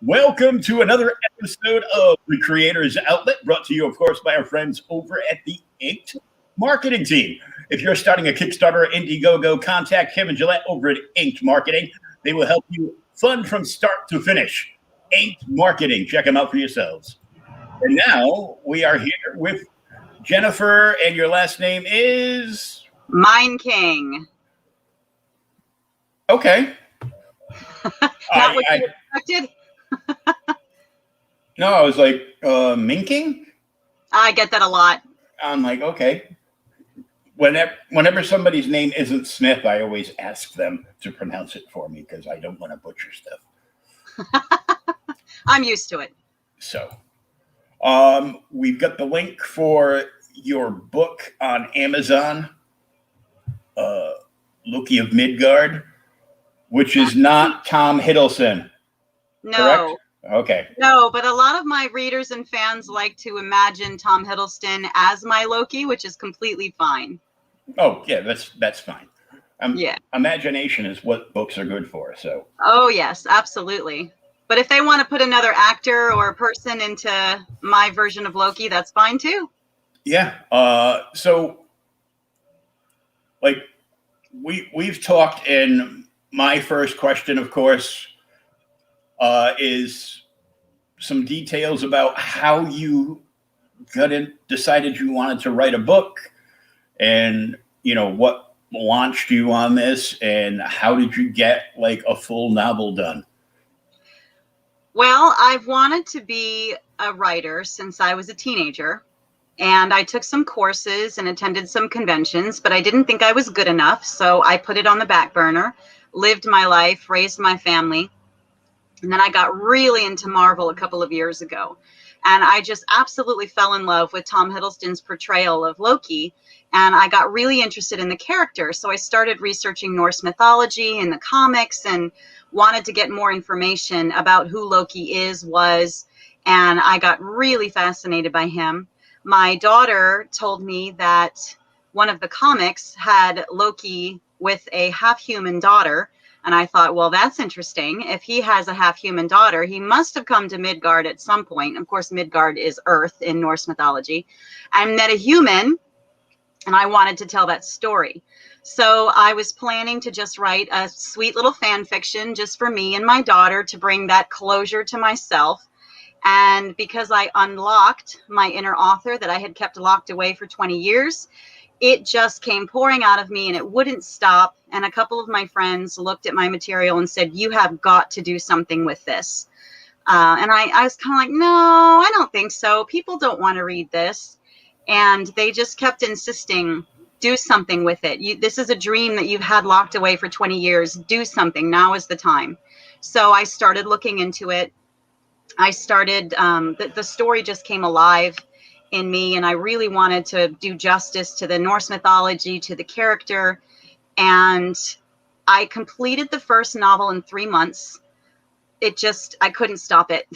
Welcome to another episode of The Creators Outlet, brought to you, of course, by our friends over at the Inked Marketing Team. If you're starting a Kickstarter or Indiegogo, contact Kevin Gillette over at Inked Marketing. They will help you fund from start to finish. Inked Marketing. Check them out for yourselves. And now we are here with Jennifer, and your last name is? Meinking. Okay. Not what you expected? No, I was like, Minking? I get that a lot. I'm like, okay. Whenever somebody's name isn't Smith, I always ask them to pronounce it for me because I don't want to butcher stuff. I'm used to it. So, we've got the link for your book on Amazon, Loki of Midgard, which is not Tom Hiddleston. No. Correct? Okay. No, but a lot of my readers and fans like to imagine Tom Hiddleston as my Loki, which is completely fine. Oh, yeah, that's fine. Yeah. Imagination is what books are good for. So. Oh, yes, absolutely. But if they want to put another actor or person into my version of Loki, that's fine too. Yeah. So, like, we've talked, and my first question, of course, is some details about how you decided you wanted to write a book, and what launched you on this, and how did you get like a full novel done? Well, I've wanted to be a writer since I was a teenager, and I took some courses and attended some conventions, but I didn't think I was good enough, so I put it on the back burner, lived my life, raised my family. And then I got really into Marvel a couple of years ago. And I just absolutely fell in love with Tom Hiddleston's portrayal of Loki. And I got really interested in the character. So I started researching Norse mythology and the comics and wanted to get more information about who Loki was. And I got really fascinated by him. My daughter told me that one of the comics had Loki with a half-human daughter. And I thought, well, that's interesting. If he has a half-human daughter, he must have come to Midgard at some point. Of course, Midgard is Earth in Norse mythology. I met a human, and I wanted to tell that story. So I was planning to just write a sweet little fan fiction just for me and my daughter to bring that closure to myself. And because I unlocked my inner author that I had kept locked away for 20 years, it just came pouring out of me and it wouldn't stop. And a couple of my friends looked at my material and said, you have got to do something with this. And I was kind of like, no, I don't think so. People don't want to read this. And they just kept insisting, do something with it. This is a dream that you've had locked away for 20 years. Do something. Now is the time. So I started looking into it. I started, the story just came alive in me, and I really wanted to do justice to the Norse mythology, to the character. And I completed the first novel in 3 months. I couldn't stop it.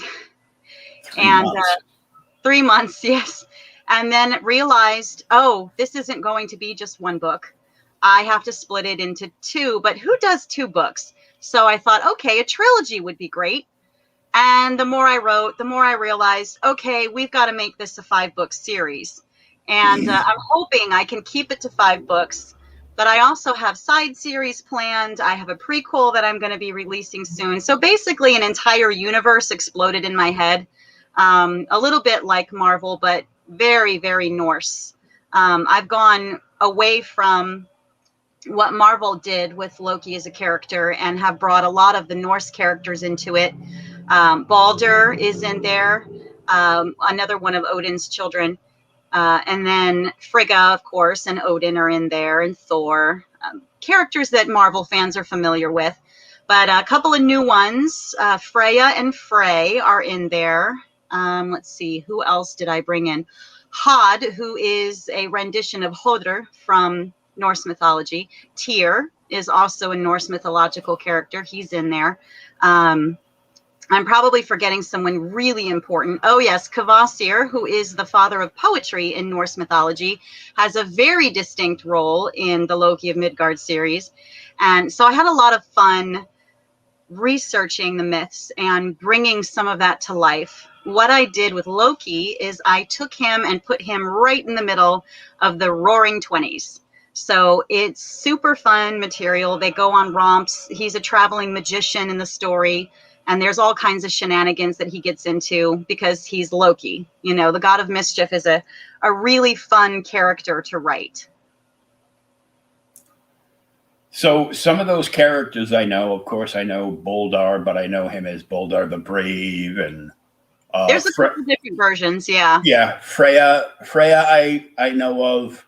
3 months, yes. And then realized, oh, this isn't going to be just one book. I have to split it into two, but who does 2 books? So I thought, okay, a trilogy would be great. And the more I wrote, the more I realized, okay, we've got to make this a 5-book series. And I'm hoping I can keep it to 5 books. But I also have side series planned. I have a prequel that I'm going to be releasing soon. So basically an entire universe exploded in my head. A little bit like Marvel, but very, very Norse. I've gone away from what Marvel did with Loki as a character and have brought a lot of the Norse characters into it. Balder is in there, another one of Odin's children. And then Frigga, of course, and Odin are in there, and Thor. Characters that Marvel fans are familiar with. But a couple of new ones, Freya and Frey are in there. Let's see, who else did I bring in? Hod, who is a rendition of Hodr from Norse mythology. Tyr is also a Norse mythological character. He's in there. I'm probably forgetting someone really important. Oh, yes, Kvasir, who is the father of poetry in Norse mythology, has a very distinct role in the Loki of Midgard series. And so I had a lot of fun researching the myths and bringing some of that to life. What I did with Loki is I took him and put him right in the middle of the roaring 20s. So it's super fun material. They go on romps. He's a traveling magician in the story. And there's all kinds of shenanigans that he gets into because he's Loki. You know, the god of mischief is a really fun character to write. So some of those characters I know, of course, I know Boldar, but I know him as Boldar the Brave, and there's a couple different versions, yeah. Yeah, Freya, I know of.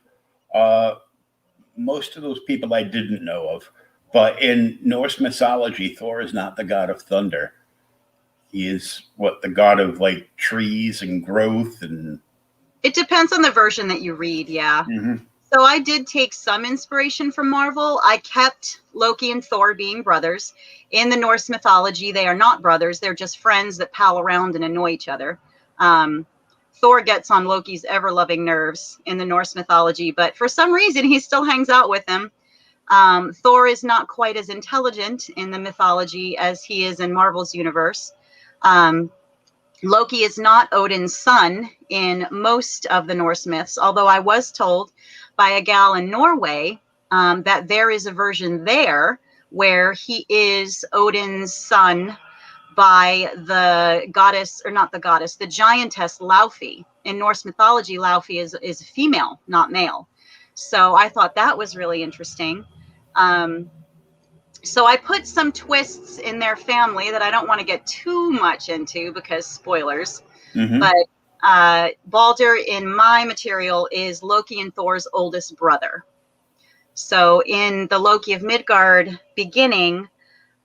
Most of those people I didn't know of. But in Norse mythology, Thor is not the god of thunder. He is the god of like trees and growth, and it depends on the version that you read, yeah. Mm-hmm. So I did take some inspiration from Marvel. I kept Loki and Thor being brothers. In the Norse mythology, they are not brothers. They're just friends that pal around and annoy each other. Thor gets on Loki's ever-loving nerves in the Norse mythology, but for some reason, he still hangs out with him. Thor is not quite as intelligent in the mythology as he is in Marvel's universe. Loki is not Odin's son in most of the Norse myths, although I was told by a gal in Norway that there is a version there where he is Odin's son by the goddess, or not the goddess, the giantess Laufey. In Norse mythology, Laufey is female, not male. So I thought that was really interesting. So I put some twists in their family that I don't want to get too much into because spoilers. Mm-hmm. But Balder in my material is Loki and Thor's oldest brother. So in the Loki of Midgard beginning,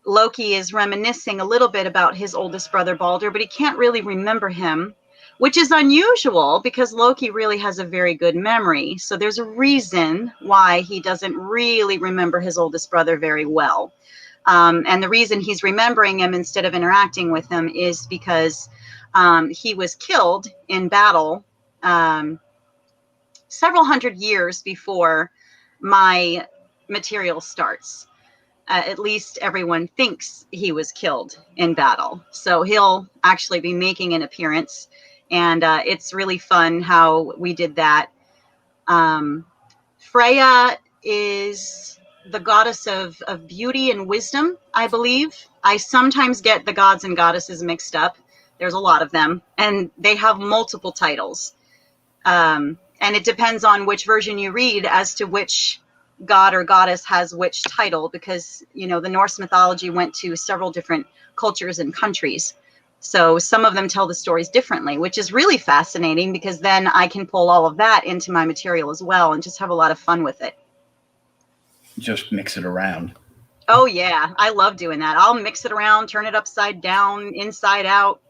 Loki is reminiscing a little bit about his oldest brother Balder, but he can't really remember him, which is unusual because Loki really has a very good memory. So there's a reason why he doesn't really remember his oldest brother very well. And the reason he's remembering him instead of interacting with him is because he was killed in battle several hundred years before my material starts. At least everyone thinks he was killed in battle. So he'll actually be making an appearance. And it's really fun how we did that. Freya is the goddess of beauty and wisdom, I believe. I sometimes get the gods and goddesses mixed up. There's a lot of them. And they have multiple titles. And it depends on which version you read as to which god or goddess has which title, because, you know, the Norse mythology went to several different cultures and countries. So some of them tell the stories differently, which is really fascinating because then I can pull all of that into my material as well and just have a lot of fun with it. Just mix it around. Oh, yeah. I love doing that. I'll mix it around, turn it upside down, inside out.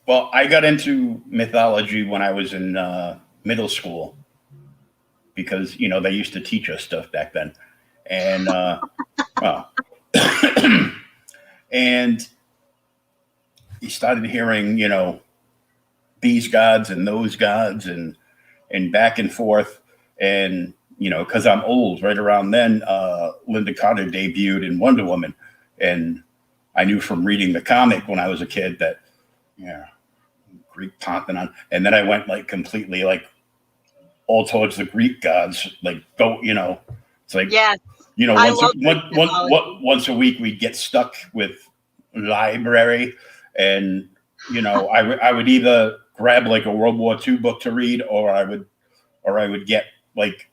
Well, I got into mythology when I was in middle school because, you know, they used to teach us stuff back then. And, well, and you started hearing, you know, these gods and those gods and back and forth. And, you know, because I'm old, right around then, Linda Carter debuted in Wonder Woman. And I knew from reading the comic when I was a kid that, yeah, Greek pantheon. And then I went like completely like all towards the Greek gods, like go, you know, it's like, yes, you know, once a week we'd get stuck with library, and, you know, I would either grab like a World War II book to read, or I would get like,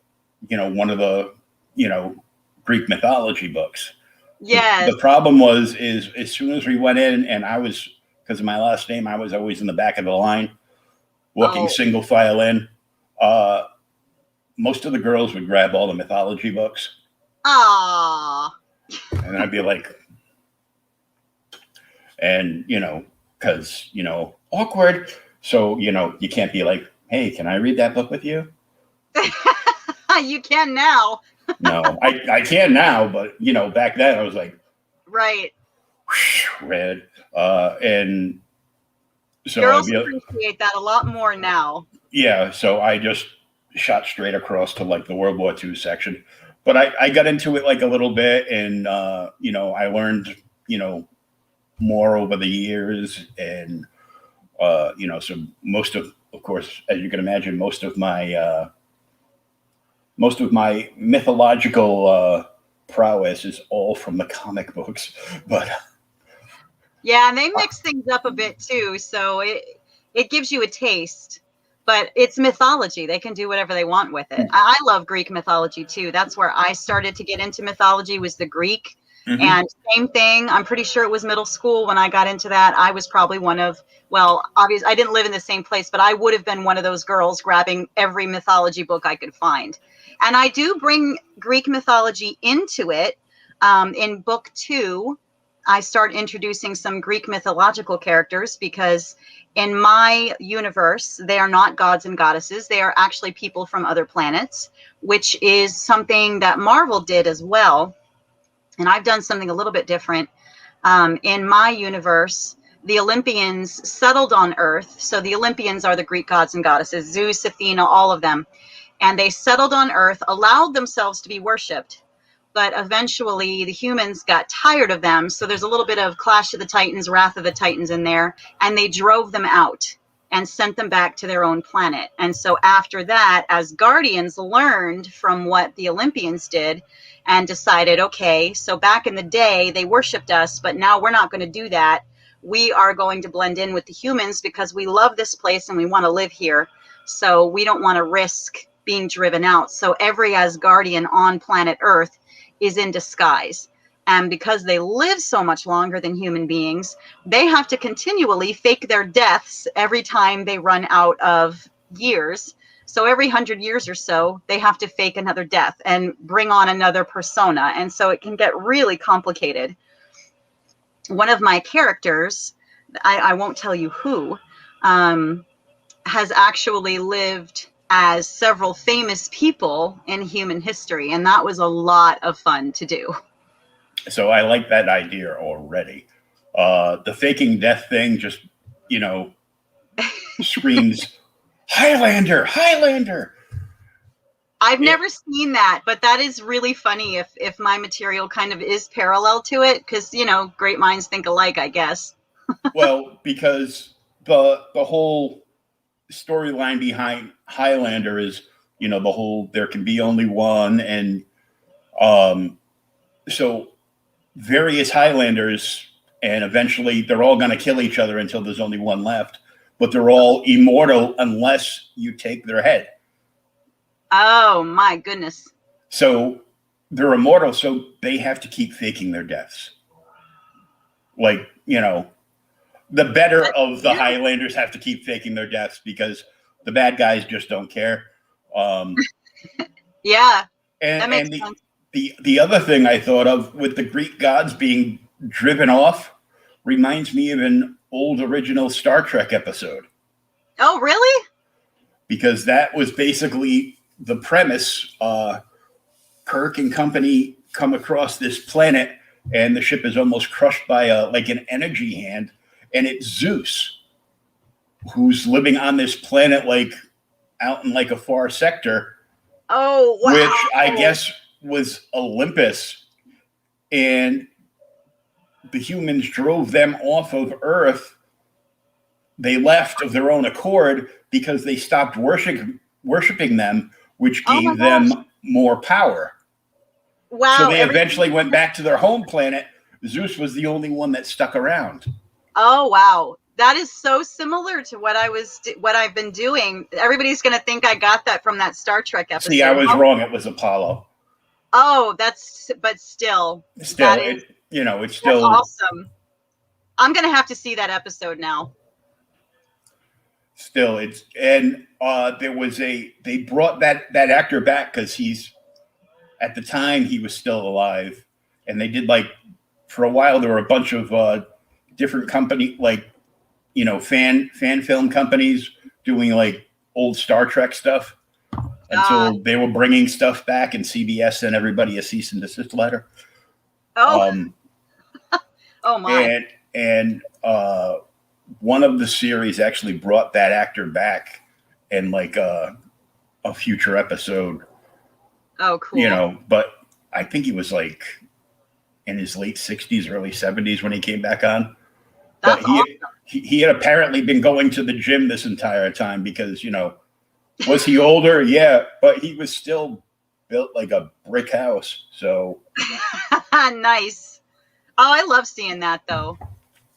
you know, one of the, you know, Greek mythology books. Yes. The problem is as soon as we went in, and I was, because of my last name, I was always in the back of the line, walking single file in. Most of the girls would grab all the mythology books. Ah. And I'd be like, and, because, awkward. So, you can't be like, hey, can I read that book with you? You can now. No, I can now, but, back then I was like, right. Read. And so girls appreciate that a lot more now. Yeah. So I just shot straight across to like the World War II section. But I got into it like a little bit, and, I learned, more over the years. And, so most of course, as you can imagine, most of my mythological prowess is all from the comic books. But yeah, and they mix things up a bit too. So it gives you a taste. But it's mythology. They can do whatever they want with it. I love Greek mythology too. That's where I started to get into mythology, was the Greek. Mm-hmm. And same thing. I'm pretty sure it was middle school when I got into that. I was probably obviously I didn't live in the same place, but I would have been one of those girls grabbing every mythology book I could find. And I do bring Greek mythology into it. In book 2, I start introducing some Greek mythological characters, because in my universe, they are not gods and goddesses. They are actually people from other planets, which is something that Marvel did as well. And I've done something a little bit different. In my universe, the Olympians settled on Earth. So the Olympians are the Greek gods and goddesses, Zeus, Athena, all of them. And they settled on Earth, allowed themselves to be worshipped. But eventually the humans got tired of them. So there's a little bit of Clash of the Titans, Wrath of the Titans in there. And they drove them out and sent them back to their own planet. And so after that, as Guardians learned from what the Olympians did and decided, okay, so back in the day, they worshipped us, but now we're not going to do that. We are going to blend in with the humans because we love this place and we want to live here. So we don't want to risk being driven out. So every Asgardian on planet Earth is in disguise. And because they live so much longer than human beings, they have to continually fake their deaths every time they run out of years. So every 100 years or so, they have to fake another death and bring on another persona. And so it can get really complicated. One of my characters, I won't tell you who, has actually lived as several famous people in human history. And that was a lot of fun to do. So I like that idea already. The faking death thing just, screams, Highlander, Highlander. I've never seen that, but that is really funny if my material kind of is parallel to it, because, great minds think alike, I guess. Well, because the whole storyline behind Highlander is, the whole there can be only one, and so various Highlanders, and eventually they're all going to kill each other until there's only one left, but they're all immortal unless you take their head. Oh my goodness. So they're immortal, so they have to keep faking their deaths. Like, the better of the Highlanders have to keep faking their deaths because the bad guys just don't care. Yeah. And, that makes sense. The other thing I thought of with the Greek gods being driven off reminds me of an old original Star Trek episode. Oh, really? Because that was basically the premise. Kirk and company come across this planet, and the ship is almost crushed by an energy hand, and it's Zeus, who's living on this planet, out in a far sector. Oh, wow. Which I guess was Olympus, and the humans drove them off of Earth. They left of their own accord because they stopped worshiping them, which gave them more power. Wow. So they eventually went back to their home planet. Zeus was the only one that stuck around. Oh, wow. That is so similar to what I've been doing. Everybody's going to think I got that from that Star Trek episode. See, I was wrong. It was Apollo. Oh, but still, Still, it's that's still awesome. I'm gonna have to see that episode now. still it's and they brought that actor back because he's at the time he was still alive, and they did like for a while there were a bunch of different company like fan film companies doing like old Star Trek stuff until they were bringing stuff back, and CBS sent everybody a cease and desist letter. Oh, Um, oh my! and one of the series actually brought that actor back in like a future episode. Oh, cool. But I think he was like in his late 60s, early 70s when he came back on. But That's awesome. he had apparently been going to the gym this entire time because, was he older? Yeah, but he was still built like a brick house. So Nice. Oh, I love seeing that though.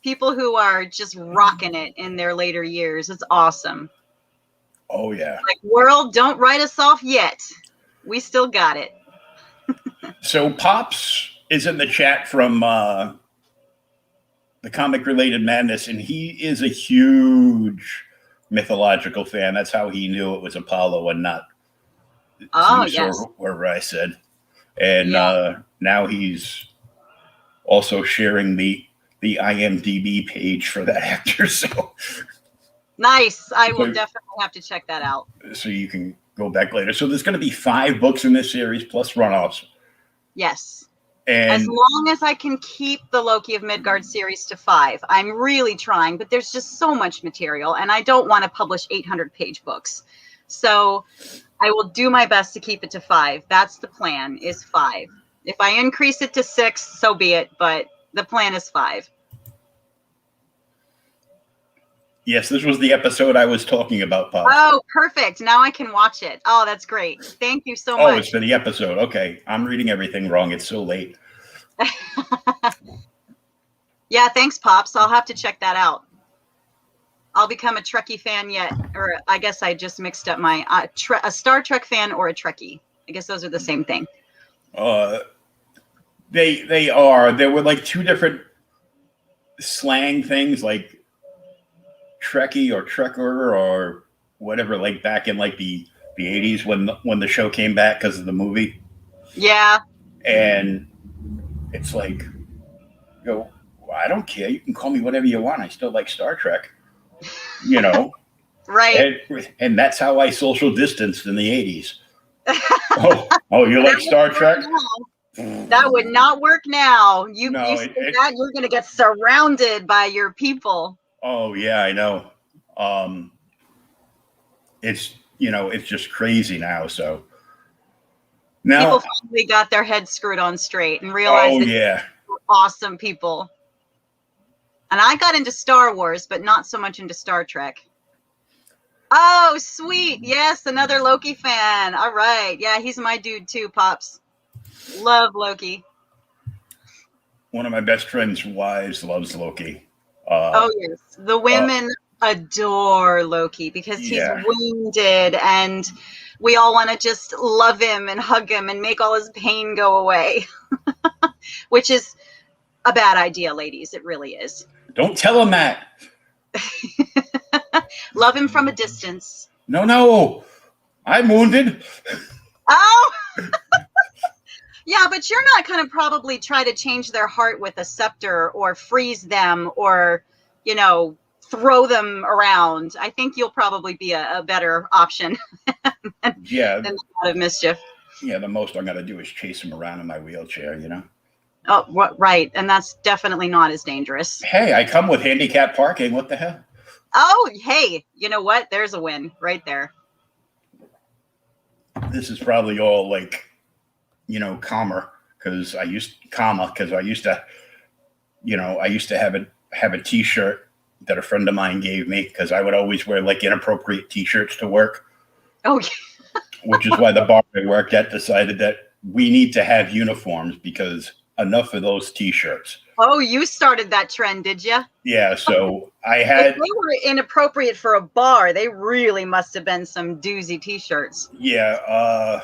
People who are just rocking it in their later years. It's awesome. oh yeah. Like, world, don't write us off yet. We still got it. So Pops is in the chat from the Comic Related Madness, and he is a huge mythological fan. That's how he knew it was Apollo and not Zeus Yes. or wherever I said. And Yeah. Now he's also sharing the IMDb page for that actor. So Nice. I will definitely have to check that out. So you can go back later. So there's going to be 5 books in this series plus runoffs. Yes. And as long as I can keep the Loki of Midgard series to 5, I'm really trying, but there's just so much material and I don't want to publish 800-page books. So I will do my best to keep it to 5. That's the plan, is 5. If I increase it to 6, so be it, but the plan is 5. Yes, this was the episode I was talking about, Pop. Oh, perfect. Now I can watch it. Oh, that's great. Thank you so much. Oh, it's for the episode. Okay. I'm reading everything wrong. It's so late. Yeah, thanks, Pops. I'll have to check that out. I'll become a Trekkie fan yet. Or I guess I just mixed up my a Star Trek fan or a Trekkie. I guess those are the same thing. They are. There were like 2 different slang things, like Trekkie or Trekker or whatever, like back in like the 80s when the show came back because of the movie. Yeah. And it's like, I don't care. You can call me whatever you want. I still like Star Trek. Right. And that's how I social distanced in the 80s. Oh, you like Star Trek? That would not work now. You say that, you're going to get surrounded by your people. Oh yeah, I know. It's it's just crazy now. So now people finally got their heads screwed on straight and realized that they're awesome people. And I got into Star Wars, but not so much into Star Trek. Oh, sweet. Yes, another Loki fan. All right. Yeah, he's my dude too, Pops. Love Loki. One of my best friend's wives loves Loki. Oh, yes. The women adore Loki because he's wounded and we all want to just love him and hug him and make all his pain go away, which is a bad idea, ladies. It really is. Don't tell him that. Love him from a distance. No. I'm wounded. Oh, yeah, but you're not going to probably try to change their heart with a scepter or freeze them or, throw them around. I think you'll probably be a better option than a lot of mischief. Yeah, the most I'm going to do is chase him around in my wheelchair, Oh, right. And that's definitely not as dangerous. Hey, I come with handicap parking. What the hell? Oh, hey, you know what? There's a win right there. This is probably all like, calmer because I used to, have a T-shirt that a friend of mine gave me because I would always wear like inappropriate T-shirts to work. Oh, yeah. Which is why the bar I worked at decided that we need to have uniforms because enough of those T-shirts. Oh, you started that trend, did you? Yeah, so I had... If they were inappropriate for a bar, they really must have been some doozy T-shirts. Yeah,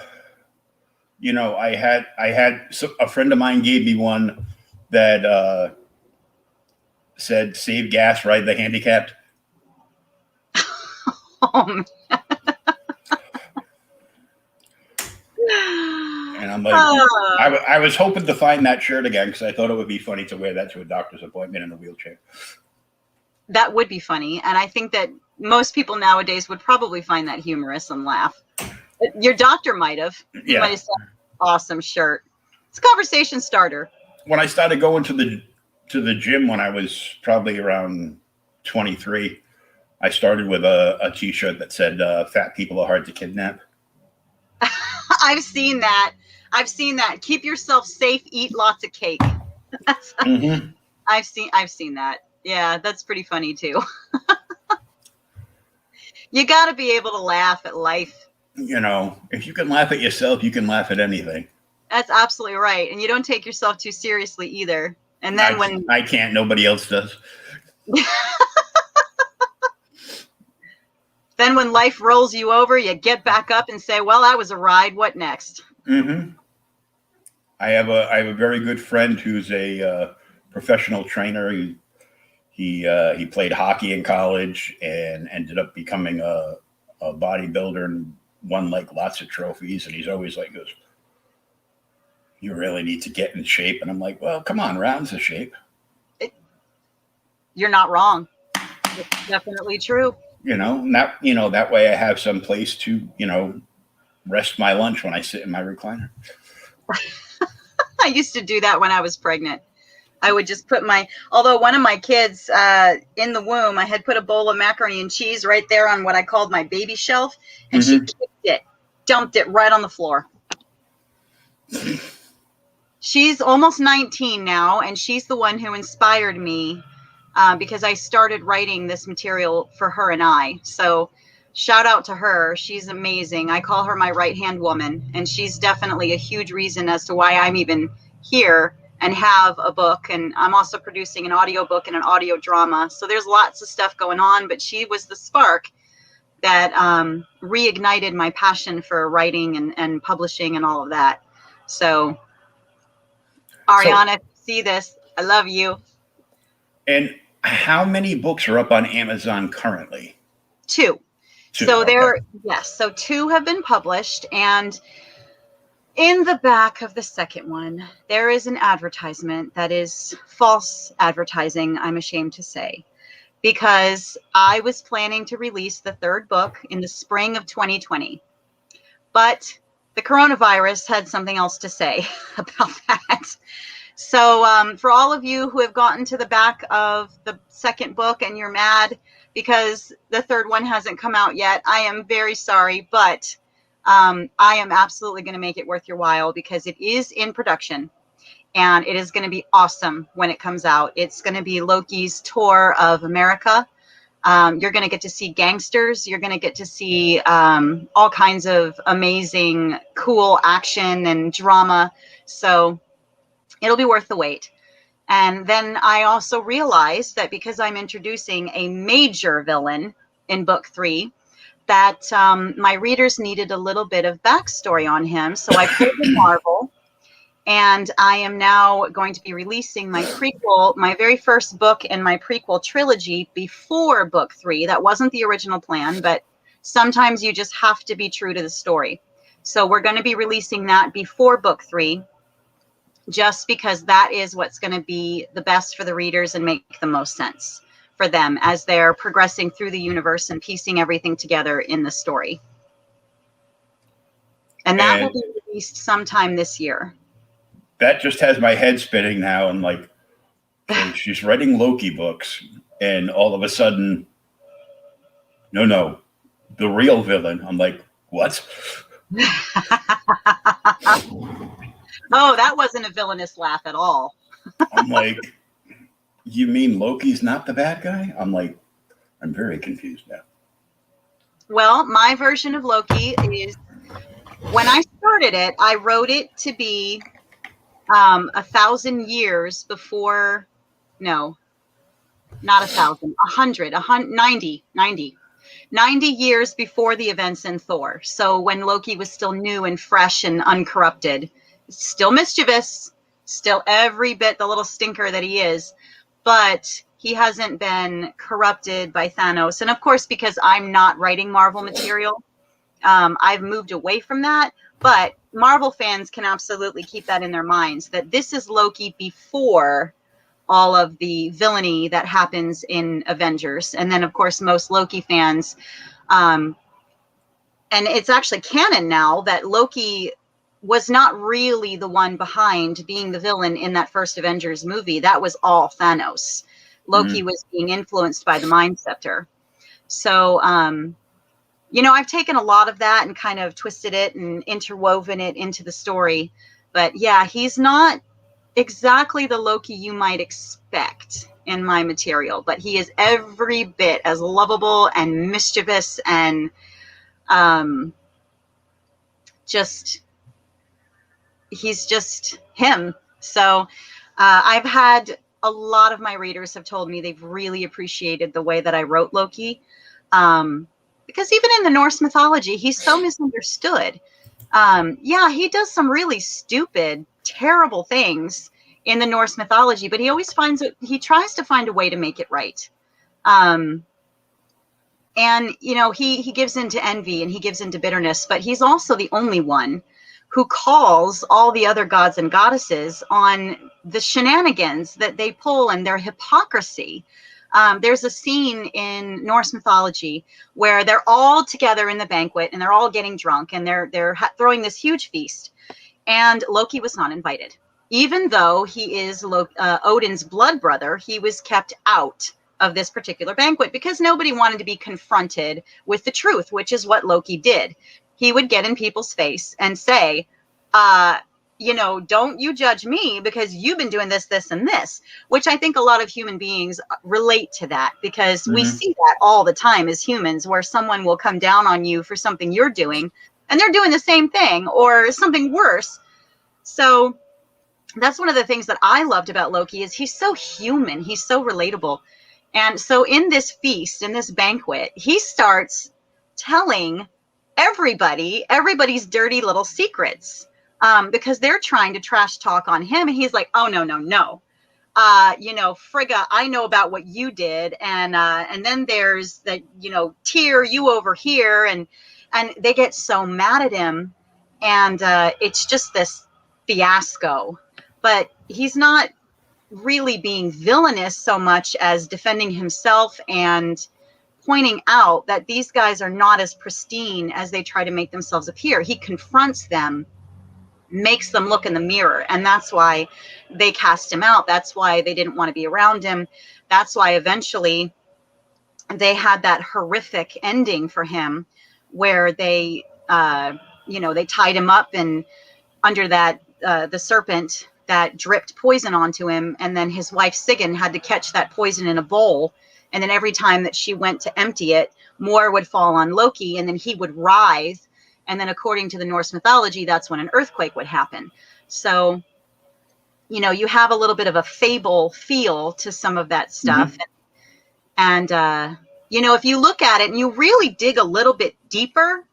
A friend of mine gave me one that said "Save gas, ride the handicapped," Oh, and I'm like, oh, I was hoping to find that shirt again because I thought it would be funny to wear that to a doctor's appointment in a wheelchair. that would be funny. And I think that most people nowadays would probably find that humorous and laugh. Your doctor might have. He might have said, awesome shirt. It's a conversation starter. When I started going to the gym when I was probably around 23, I started with a T-shirt that said "Fat people are hard to kidnap." I've seen that. Keep yourself safe. Eat lots of cake. Mm-hmm. I've seen that. Yeah, that's pretty funny too. You got to be able to laugh at life. If you can laugh at yourself, you can laugh at anything. That's absolutely right. And you don't take yourself too seriously either. And then when I can't, nobody else does. Then when life rolls you over, you get back up and say, well, that was a ride. What next? Mm-hmm. I have a very good friend who's a professional trainer. He played hockey in college and ended up becoming a bodybuilder and won like lots of trophies. And he's always like, goes, "You really need to get in shape." And I'm like, well, come on, rounds of shape. You're not wrong. It's definitely true. That way I have some place to, rest my lunch when I sit in my recliner. I used to do that when I was pregnant. I would just put although one of my kids in the womb, I had put a bowl of macaroni and cheese right there on what I called my baby shelf, and she kicked it, dumped it right on the floor. She's almost 19 now, and she's the one who inspired me because I started writing this material for her and I. So shout out to her. She's amazing. I call her my right-hand woman, and she's definitely a huge reason as to why I'm even here and have a book. And I'm also producing an audio book and an audio drama. So there's lots of stuff going on, but she was the spark that reignited my passion for writing and publishing and all of that. So Ariana, if you see this, I love you. And how many books are up on Amazon currently? Two. So so two have been published, and in the back of the second one, there is an advertisement that is false advertising, I'm ashamed to say, because I was planning to release the third book in the spring of 2020. But the coronavirus had something else to say about that. So for all of you who have gotten to the back of the second book and you're mad because the third one hasn't come out yet, I am very sorry, but I am absolutely going to make it worth your while because it is in production and it is going to be awesome when it comes out. It's going to be Loki's tour of America. You're going to get to see gangsters. You're going to get to see all kinds of amazing, cool action and drama. So it'll be worth the wait. And then I also realized that because I'm introducing a major villain in book 3, that my readers needed a little bit of backstory on him. So I pulled the Marvel, and I am now going to be releasing my prequel, my very first book in my prequel trilogy before book 3. That wasn't the original plan, but sometimes you just have to be true to the story. So we're going to be releasing that before book 3. Just because that is what's going to be the best for the readers and make the most sense for them as they're progressing through the universe and piecing everything together in the story. And that will be released sometime this year. That just has my head spinning now. And like, okay, she's writing Loki books, and all of a sudden, no, the real villain. I'm like, what? Oh, that wasn't a villainous laugh at all. I'm like, you mean Loki's not the bad guy? I'm like, I'm very confused now. Well, my version of Loki is, when I started it, I wrote it to be 1,000 years before, no, not 1,000, 100, 90. 90 years before the events in Thor. So when Loki was still new and fresh and uncorrupted, still mischievous, still every bit the little stinker that he is, but he hasn't been corrupted by Thanos. And of course, because I'm not writing Marvel material, I've moved away from that. But Marvel fans can absolutely keep that in their minds, that this is Loki before all of the villainy that happens in Avengers. And then, of course, most Loki fans, and it's actually canon now that Loki was not really the one behind being the villain in that first Avengers movie. That was all Thanos. Loki was being influenced by the Mind Scepter. So, I've taken a lot of that and kind of twisted it and interwoven it into the story. But yeah, he's not exactly the Loki you might expect in my material, but he is every bit as lovable and mischievous and he's just him. So I've had a lot of my readers have told me they've really appreciated the way that I wrote Loki, because even in the Norse mythology, he's so misunderstood. He does some really stupid, terrible things in the Norse mythology, but he tries to find a way to make it right. He gives into envy and he gives into bitterness, but he's also the only one who calls all the other gods and goddesses on the shenanigans that they pull and their hypocrisy. There's a scene in Norse mythology where they're all together in the banquet and they're all getting drunk and they're throwing this huge feast, and Loki was not invited. Even though he is Odin's blood brother, he was kept out of this particular banquet because nobody wanted to be confronted with the truth, which is what Loki did. He would get in people's face and say, don't you judge me because you've been doing this, this, and this, which I think a lot of human beings relate to that, because we see that all the time as humans, where someone will come down on you for something you're doing and they're doing the same thing or something worse. So that's one of the things that I loved about Loki, is he's so human. He's so relatable. And so in this feast, in this banquet, he starts telling everybody's dirty little secrets, because they're trying to trash talk on him. And he's like, oh, no. Frigga, I know about what you did. And then there's the, Tyr, you over here. And they get so mad at him. And it's just this fiasco. But he's not really being villainous so much as defending himself and pointing out that these guys are not as pristine as they try to make themselves appear. He confronts them, makes them look in the mirror, and that's why they cast him out. That's why they didn't want to be around him. That's why eventually they had that horrific ending for him, where they tied him up and under that the serpent that dripped poison onto him, and then his wife Sigyn had to catch that poison in a bowl, and then every time that she went to empty it, more would fall on Loki, and then he would writhe, and then according to the Norse mythology, that's when an earthquake would happen. So you have a little bit of a fable feel to some of that stuff. And if you look at it and you really dig a little bit deeper,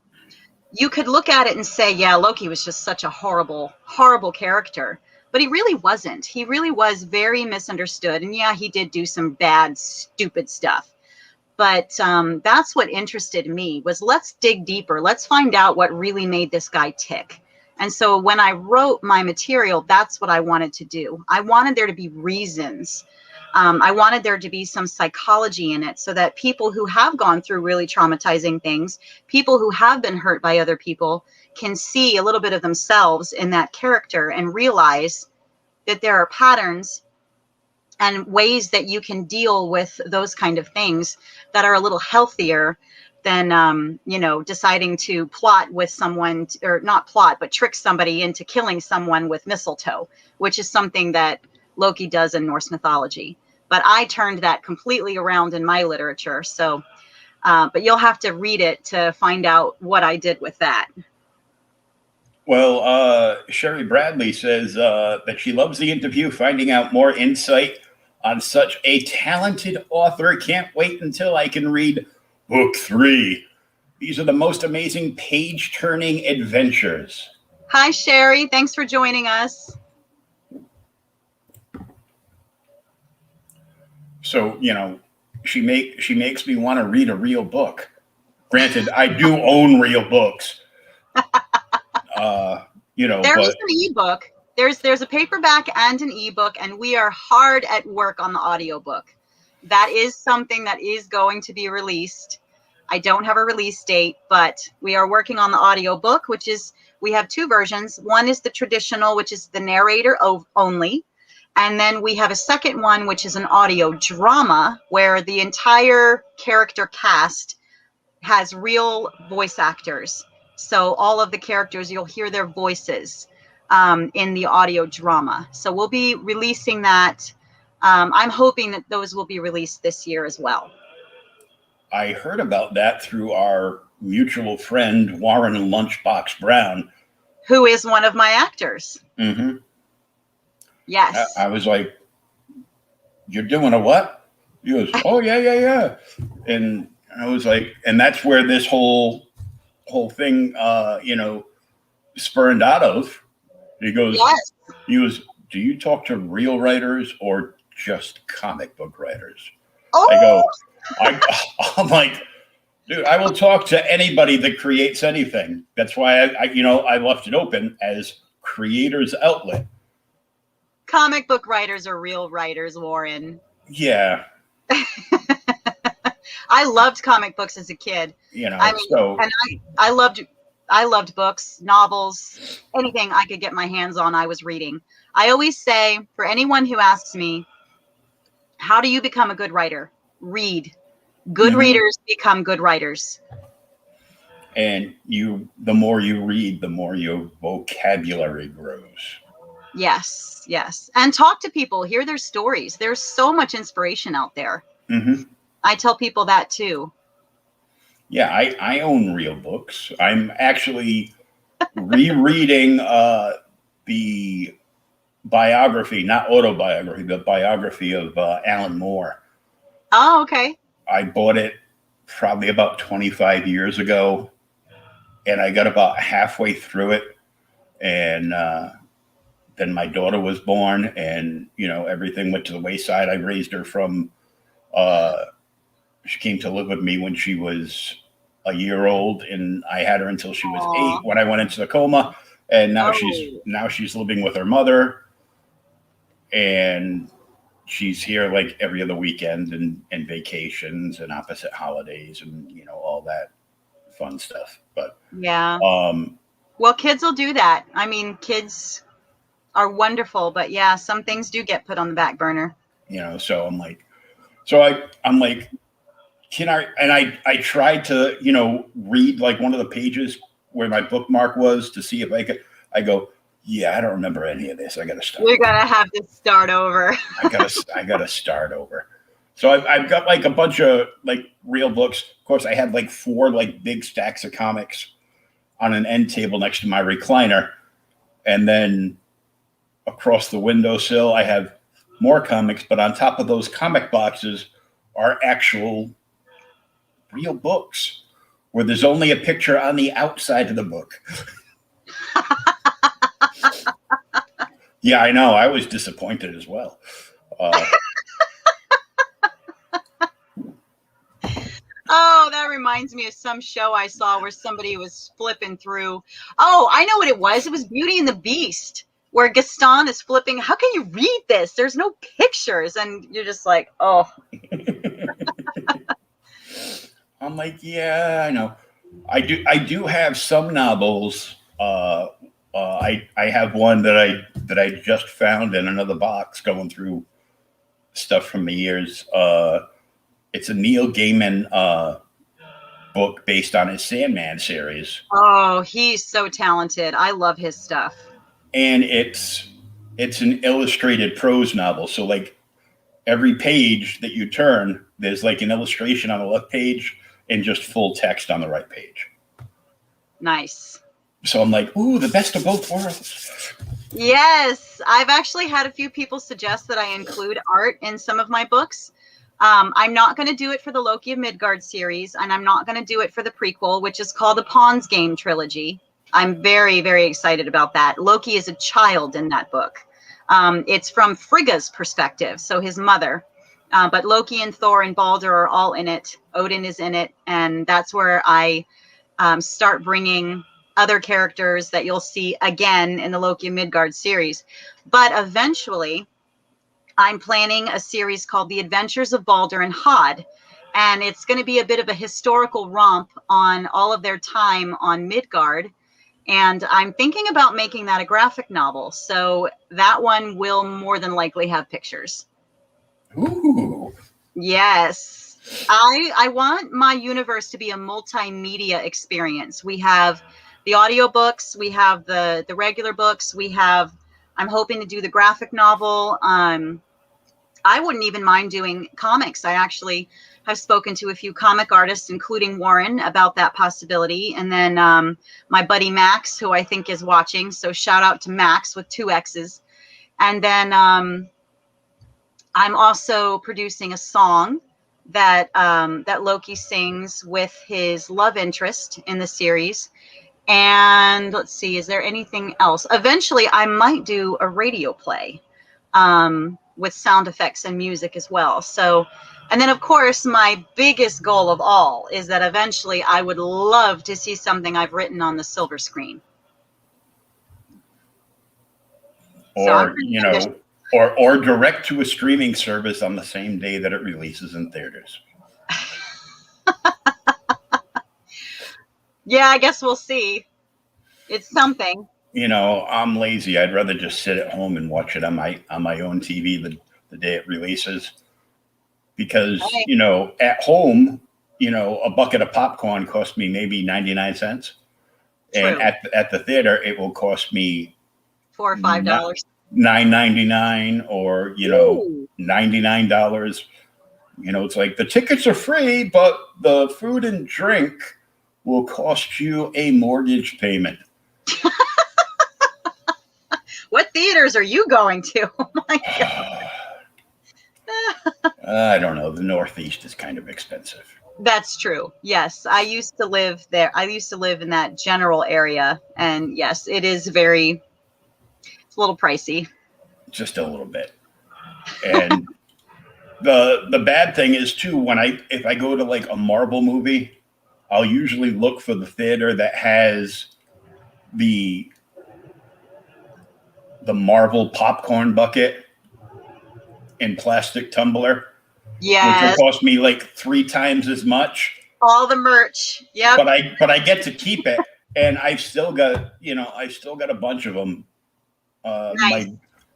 you could look at it and say, yeah, Loki was just such a horrible, horrible character. But he really wasn't. He really was very misunderstood. And yeah, he did do some bad, stupid stuff. But that's what interested me, was let's dig deeper. Let's find out what really made this guy tick. And so when I wrote my material, that's what I wanted to do. I wanted there to be reasons. I wanted there to be some psychology in it, so that people who have gone through really traumatizing things, people who have been hurt by other people, can see a little bit of themselves in that character and realize that there are patterns and ways that you can deal with those kind of things that are a little healthier than, deciding to plot with someone, or not plot, but trick somebody into killing someone with mistletoe, which is something that Loki does in Norse mythology. But I turned that completely around in my literature. So, but you'll have to read it to find out what I did with that. Well, Sherry Bradley says that she loves the interview, finding out more insight on such a talented author. Can't wait until I can read Book 3. These are the most amazing page-turning adventures. Hi, Sherry. Thanks for joining us. So, she makes me want to read a real book. Granted, I do own real books. There is an ebook. There's a paperback and an ebook, and we are hard at work on the audiobook. That is something that is going to be released. I don't have a release date, but we are working on the audiobook, which is, we have two versions. One is the traditional, which is the narrator only. And then we have a second one, which is an audio drama where the entire character cast has real voice actors. So all of the characters, you'll hear their voices in the audio drama. So we'll be releasing that. I'm hoping that those will be released this year as well. I heard about that through our mutual friend, Warren Lunchbox Brown. Who is one of my actors. Mm-hmm. Yes. I was like, you're doing a what? He goes, oh, yeah. And I was like, and that's where this whole thing, spurned out of. He goes, yes. Do you talk to real writers or just comic book writers? Oh. I'm like, dude, I will talk to anybody that creates anything. That's why I left it open as creators outlet. Comic book writers are real writers, Warren. Yeah. I loved comic books as a kid. I loved books, novels, anything I could get my hands on, I was reading. I always say, for anyone who asks me, how do you become a good writer? Read. Good readers become good writers. And the more you read, the more your vocabulary grows. Yes. And talk to people, hear their stories. There's so much inspiration out there. Mm-hmm. I tell people that too. Yeah, I own real books. I'm actually rereading the biography, not autobiography, but biography of Alan Moore. Oh, okay. I bought it probably about 25 years ago, and I got about halfway through it, and then my daughter was born, and everything went to the wayside. I raised her from she came to live with me when she was a year old, and I had her until she was 8 when I went into the coma, and now she's living with her mother, and she's here like every other weekend and vacations and opposite holidays and all that fun stuff. But yeah, well, kids will do that. I mean, kids are wonderful, but yeah, some things do get put on the back burner. So I'm like, can I? And I tried to read like one of the pages where my bookmark was to see if I could. I go, yeah, I don't remember any of this. I got to start. You're gonna have to start over. I gotta start over. So I've got like a bunch of like real books. Of course, I had like 4 like big stacks of comics on an end table next to my recliner, and then across the windowsill I have more comics. But on top of those comic boxes are actual real books where there's only a picture on the outside of the book. Yeah, I know. I was disappointed as well. Oh, that reminds me of some show I saw where somebody was flipping through. Oh, I know what it was. It was Beauty and the Beast, where Gaston is flipping. How can you read this? There's no pictures. And you're just like, oh. I'm like, yeah, I know. I do have some novels. I have one that I just found in another box going through stuff from the years. It's a Neil Gaiman book based on his Sandman series. Oh, he's so talented. I love his stuff. And it's an illustrated prose novel. So like every page that you turn, there's like an illustration on the left page and just full text on the right page. Nice. So I'm like, ooh, the best of both worlds. Yes. I've actually had a few people suggest that I include art in some of my books. I'm not going to do it for the Loki of Midgard series, and I'm not going to do it for the prequel, which is called the Pawns Game trilogy. I'm very, very excited about that. Loki is a child in that book. It's from Frigga's perspective, so his mother. But Loki and Thor and Balder are all in it. Odin is in it, and that's where I start bringing other characters that you'll see again in the Loki of Midgard series. But eventually, I'm planning a series called The Adventures of Balder and Hod, and it's going to be a bit of a historical romp on all of their time on Midgard. And I'm thinking about making that a graphic novel. So that one will more than likely have pictures. Ooh. Yes. I want my universe to be a multimedia experience. We have the audiobooks, we have the regular books, I'm hoping to do the graphic novel. I wouldn't even mind doing comics. I actually have spoken to a few comic artists, including Warren, about that possibility. And then my buddy Max, who I think is watching. So shout out to Max with 2 X's. And then I'm also producing a song that Loki sings with his love interest in the series. And let's see, is there anything else? Eventually, I might do a radio play. With sound effects and music as well. So, and then of course, my biggest goal of all is that eventually I would love to see something I've written on the silver screen. Or, or direct to a streaming service on the same day that it releases in theaters. Yeah, I guess we'll see. It's something. I'm lazy. I'd rather just sit at home and watch it on my own TV the day it releases. Because, at home, a bucket of popcorn cost me maybe 99 cents. True. And at the theater, it will cost me $4 or $5. $9.99 or, $99. It's like the tickets are free, but the food and drink will cost you a mortgage payment. What theaters are you going to? Oh my God. I don't know. The Northeast is kind of expensive. That's true. Yes. I used to live there. I used to live in that general area. And yes, it's a little pricey. Just a little bit. And the bad thing is too, if I go to like a Marvel movie, I'll usually look for the theater that has the Marvel popcorn bucket and plastic tumbler. Yes. Which will cost me like 3 times as much. All the merch. Yeah. But I get to keep it. And I've still got, a bunch of them. Nice.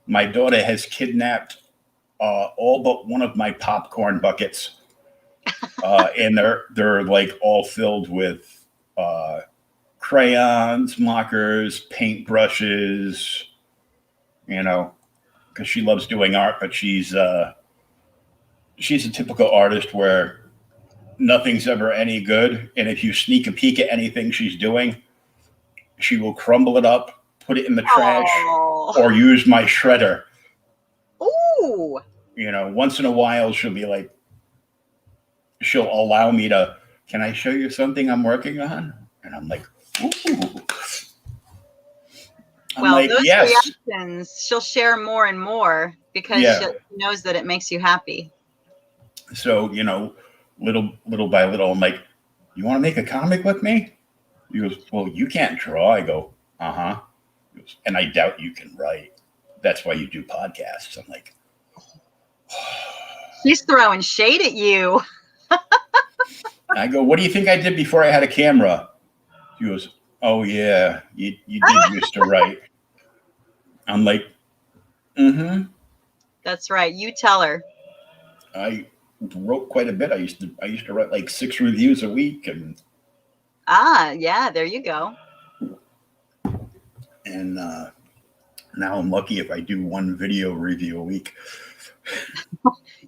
My daughter has kidnapped all but one of my popcorn buckets. And they're like all filled with crayons, markers, paintbrushes, because she loves doing art, but she's a typical artist where nothing's ever any good. And if you sneak a peek at anything she's doing, she will crumble it up, put it in the trash, or use my shredder. Ooh. Once in a while she'll allow me to, can I show you something I'm working on? And I'm like, ooh. Those reactions, she'll share more and more because she knows that it makes you happy. So, little by little, I'm like, you want to make a comic with me? He goes, well, you can't draw. I go, uh-huh. He goes, and I doubt you can write. That's why you do podcasts. I'm like, he's throwing shade at you. I go, what do you think I did before I had a camera? He goes, oh, yeah, you did used to write. I'm like, mm-hmm. That's right. You tell her. I wrote quite a bit. I used to write like 6 reviews a week. And yeah, there you go. And now I'm lucky if I do 1 video review a week.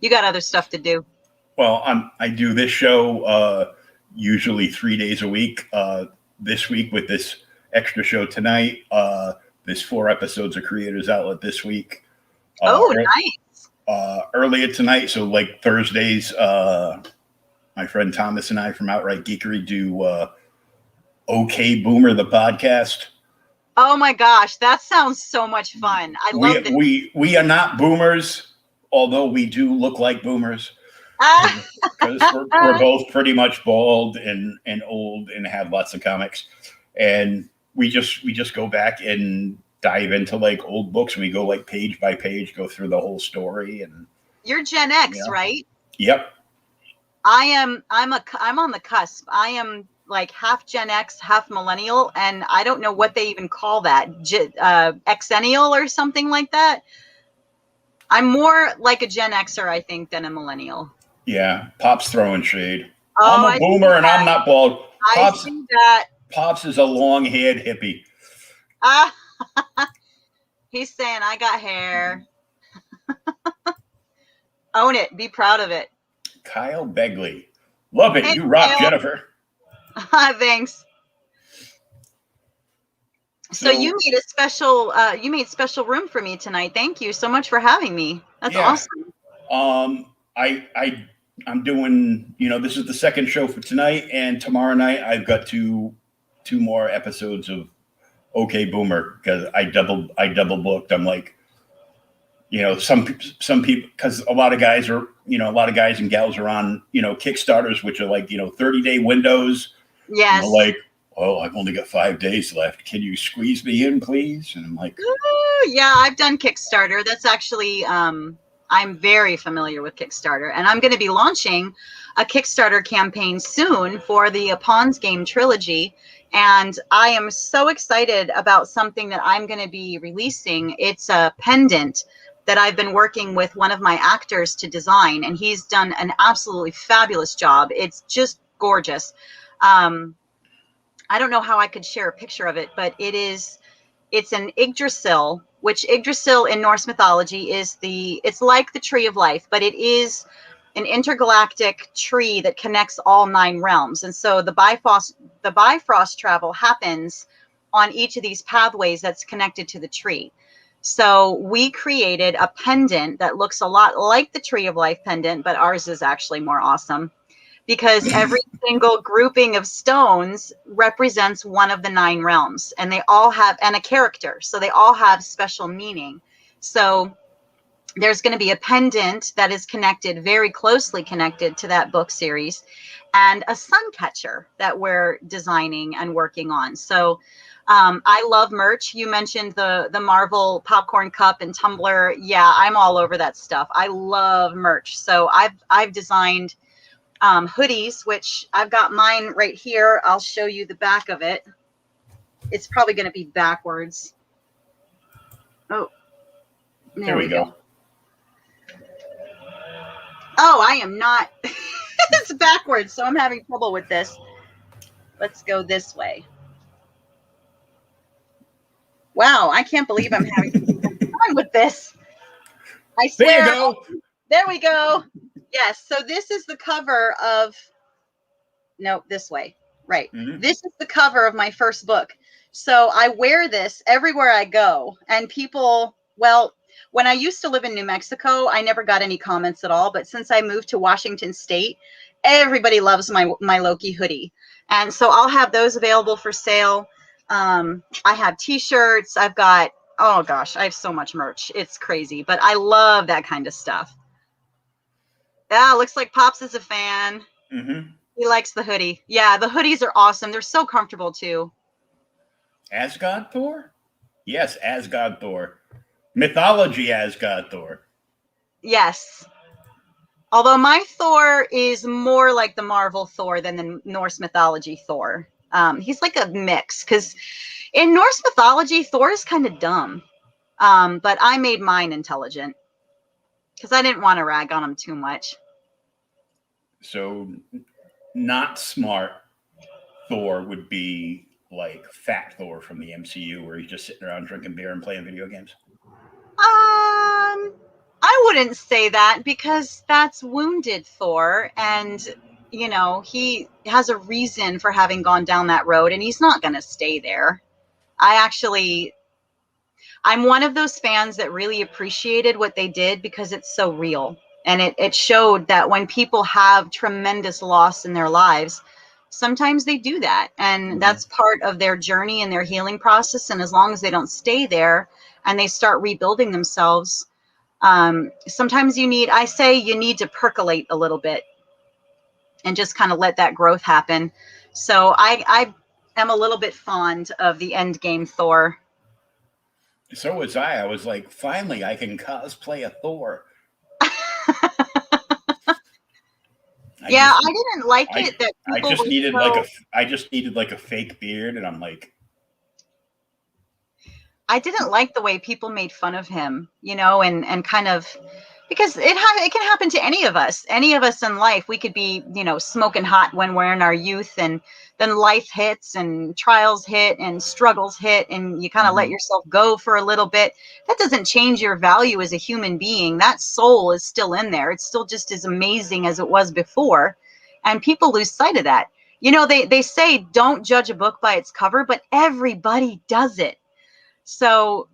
You got other stuff to do. Well, I do this show usually 3 days a week. This week with this extra show tonight. There's 4 episodes of Creators Outlet this week. Nice. earlier tonight. So like Thursdays, my friend Thomas and I from Outright Geekery do OK Boomer the podcast. Oh my gosh, that sounds so much fun. I love this. We are not boomers, although we do look like boomers. Because we're both pretty much bald and old and have lots of comics, and we just go back and dive into like old books, and we go like page by page, go through the whole story. And you're Gen X, right? Yep. I'm on the cusp. I am like half Gen X, half millennial, and I don't know what they even call that, Xennial or something like that. I'm more like a Gen Xer, I think, than a millennial. Yeah, Pop's throwing shade. Oh, I'm a boomer and I'm not bald. I see that. Pops is a long-haired hippie. He's saying, I got hair. Own it. Be proud of it. Kyle Begley. Love it. Hey, you rock, Kyle. Jennifer. Thanks. So you made special room for me tonight. Thank you so much for having me. That's awesome. I'm doing, this is the second show for tonight, and tomorrow night I've got two more episodes of OK Boomer because I double booked. I'm like, some people, because a lot of guys and gals are on, Kickstarters, which are like, 30-day windows. Yes. Like, oh, I've only got 5 days left. Can you squeeze me in, please? And I'm like, ooh, yeah, I've done Kickstarter. That's actually, I'm very familiar with Kickstarter, and I'm going to be launching a Kickstarter campaign soon for the Pawns Game trilogy. And I am so excited about something that I'm going to be releasing. It's a pendant that I've been working with one of my actors to design, and he's done an absolutely fabulous job. It's just gorgeous. I don't know how I could share a picture of it, but it's an Yggdrasil, which Yggdrasil in Norse mythology it's like the tree of life, but it is an intergalactic tree that connects all 9 realms. And so the Bifrost travel happens on each of these pathways that's connected to the tree. So we created a pendant that looks a lot like the tree of life pendant, but ours is actually more awesome, because every single grouping of stones represents one of the 9 realms, and they all have, and a character. So they all have special meaning. So there's going to be a pendant that is connected, very closely connected to that book series, and a sun catcher that we're designing and working on. So I love merch. You mentioned the Marvel popcorn cup and tumbler. Yeah, I'm all over that stuff. I love merch. So I've designed hoodies, which I've got mine right here. I'll show you the back of it. It's probably going to be backwards. Oh, there we go. Oh, I am not. It's backwards, so I'm having trouble with this. Let's go this way. Wow, I can't believe I'm having fun with this. I swear. There you go. There we go. Yes, so this is the cover of, no, this way. Right. Mm-hmm. This is the cover of my first book. So I wear this everywhere I go. And people, well, when I used to live in New Mexico, I never got any comments at all. But since I moved to Washington State, everybody loves my Loki hoodie. And so I'll have those available for sale. I have T-shirts. I've got, oh gosh, I have so much merch. It's crazy. But I love that kind of stuff. Yeah, looks like Pops is a fan. Mm-hmm. He likes the hoodie. Yeah, the hoodies are awesome. They're so comfortable too. Asgard Thor? Yes, Asgard Thor. Mythology Asgard Thor. Yes. Although my Thor is more like the Marvel Thor than the Norse mythology Thor. He's like a mix, because in Norse mythology, Thor is kind of dumb. But I made mine intelligent because I didn't want to rag on him too much. So not smart Thor would be like fat Thor from the MCU, where he's just sitting around drinking beer and playing video games? I wouldn't say that, because that's wounded Thor, and you know, he has a reason for having gone down that road, and he's not going to stay there. I actually I'm one of those fans that really appreciated what they did because it's so real. And it showed that when people have tremendous loss in their lives, sometimes they do that. And that's part of their journey and their healing process. And as long as they don't stay there and they start rebuilding themselves, sometimes you need to percolate a little bit and just kind of let that growth happen. So I am a little bit fond of the Endgame Thor. So was I. I was like, finally, I can cosplay a Thor. I didn't like it that I people just were needed so, I just needed like a fake beard, and I'm like, I didn't like the way people made fun of him, and kind of, because it can happen to any of us. Any of us in life, we could be, smoking hot when we're in our youth, and then life hits and trials hit and struggles hit, and you kind of let yourself go for a little bit. That doesn't change your value as a human being. That soul is still in there. It's still just as amazing as it was before. And people lose sight of that. They say don't judge a book by its cover, but everybody does it. So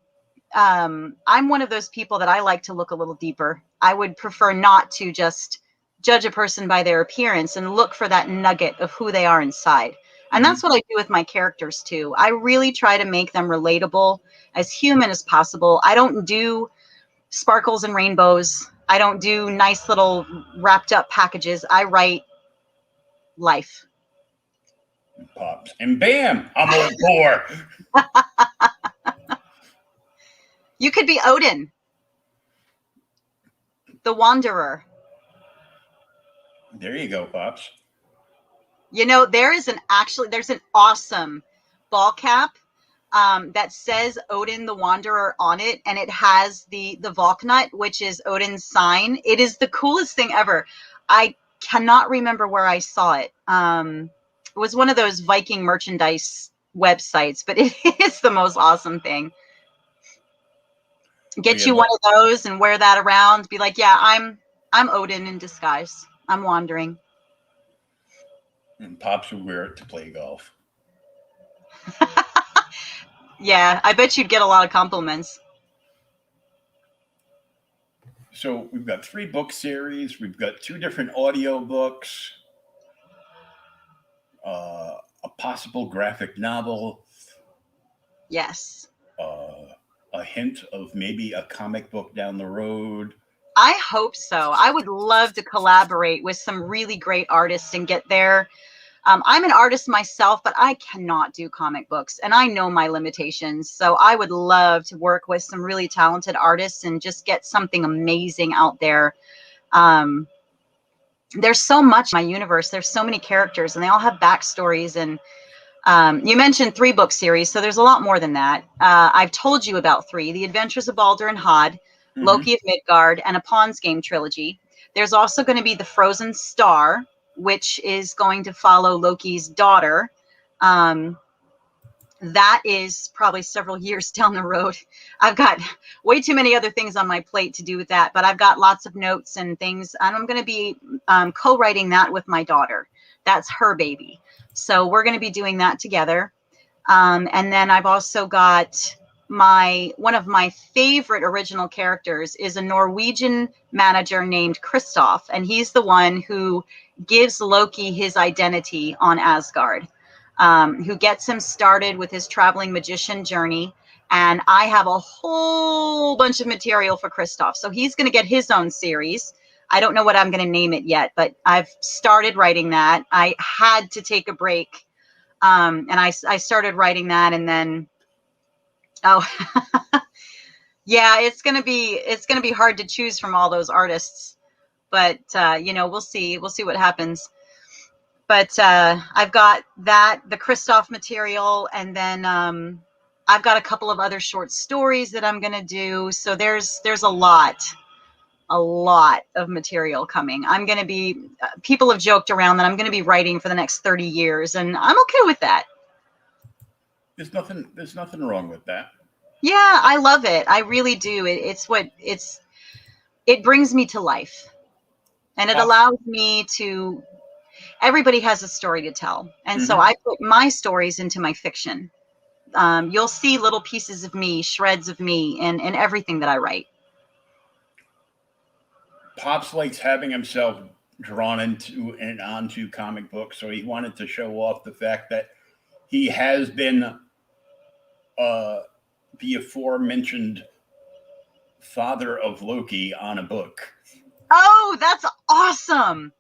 I'm one of those people that I like to look a little deeper. I would prefer not to just judge a person by their appearance and look for that nugget of who they are inside. And that's what I do with my characters too. I really try to make them relatable, as human as possible. I don't do sparkles and rainbows. I don't do nice little wrapped up packages. I write life. pops, and bam, I'm old Thor. You could be Odin, the Wanderer. There you go, pops. There's an awesome ball cap that says Odin the Wanderer on it, and it has the Valknut, which is Odin's sign. It is the coolest thing ever. I cannot remember where I saw it. It was one of those Viking merchandise websites, but it is the most awesome thing. Get you one of those and wear that around. Be like, yeah, I'm Odin in disguise. I'm wandering. And pops would wear it to play golf. Yeah, I bet you'd get a lot of compliments. So we've got 3 book series. We've got 2 different audio books. A possible graphic novel. Yes. A hint of maybe a comic book down the road. I hope so. I would love to collaborate with some really great artists and get there. I'm an artist myself, but I cannot do comic books, and I know my limitations. So I would love to work with some really talented artists and just get something amazing out there. There's so much in my universe. There's so many characters, and they all have backstories. And you mentioned 3 book series, so there's a lot more than that. I've told you about 3: The Adventures of Balder and Hod, Loki of Midgard, and a Pawns Game trilogy. There's also going to be The Frozen Star, which is going to follow Loki's daughter. That is probably several years down the road. I've got way too many other things on my plate to do with that, but I've got lots of notes and things, and I'm going to be co-writing that with my daughter. That's her baby. So we're going to be doing that together. And then I've also got one of my favorite original characters is a Norwegian manager named Kristoff, and he's the one who gives Loki his identity on Asgard, who gets him started with his traveling magician journey. And I have a whole bunch of material for Kristoff, so he's going to get his own series. I don't know what I'm going to name it yet, but I've started writing that. I had to take a break, and I started writing that, and then yeah, it's gonna be hard to choose from all those artists, but we'll see what happens. But I've got the Kristoff material, and then I've got a couple of other short stories that I'm gonna do. So there's a lot of material coming. I'm gonna be people have joked around that I'm gonna be writing for the next 30 years, and I'm okay with that. There's nothing wrong with that. Yeah, I love it. I really do. It brings me to life, and it allows me to. Everybody has a story to tell, and so I put my stories into my fiction. You'll see little pieces of me, shreds of me in everything that I write. Pops likes having himself drawn into and onto comic books, so he wanted to show off the fact that he has been the aforementioned father of Loki on a book. Oh, that's awesome.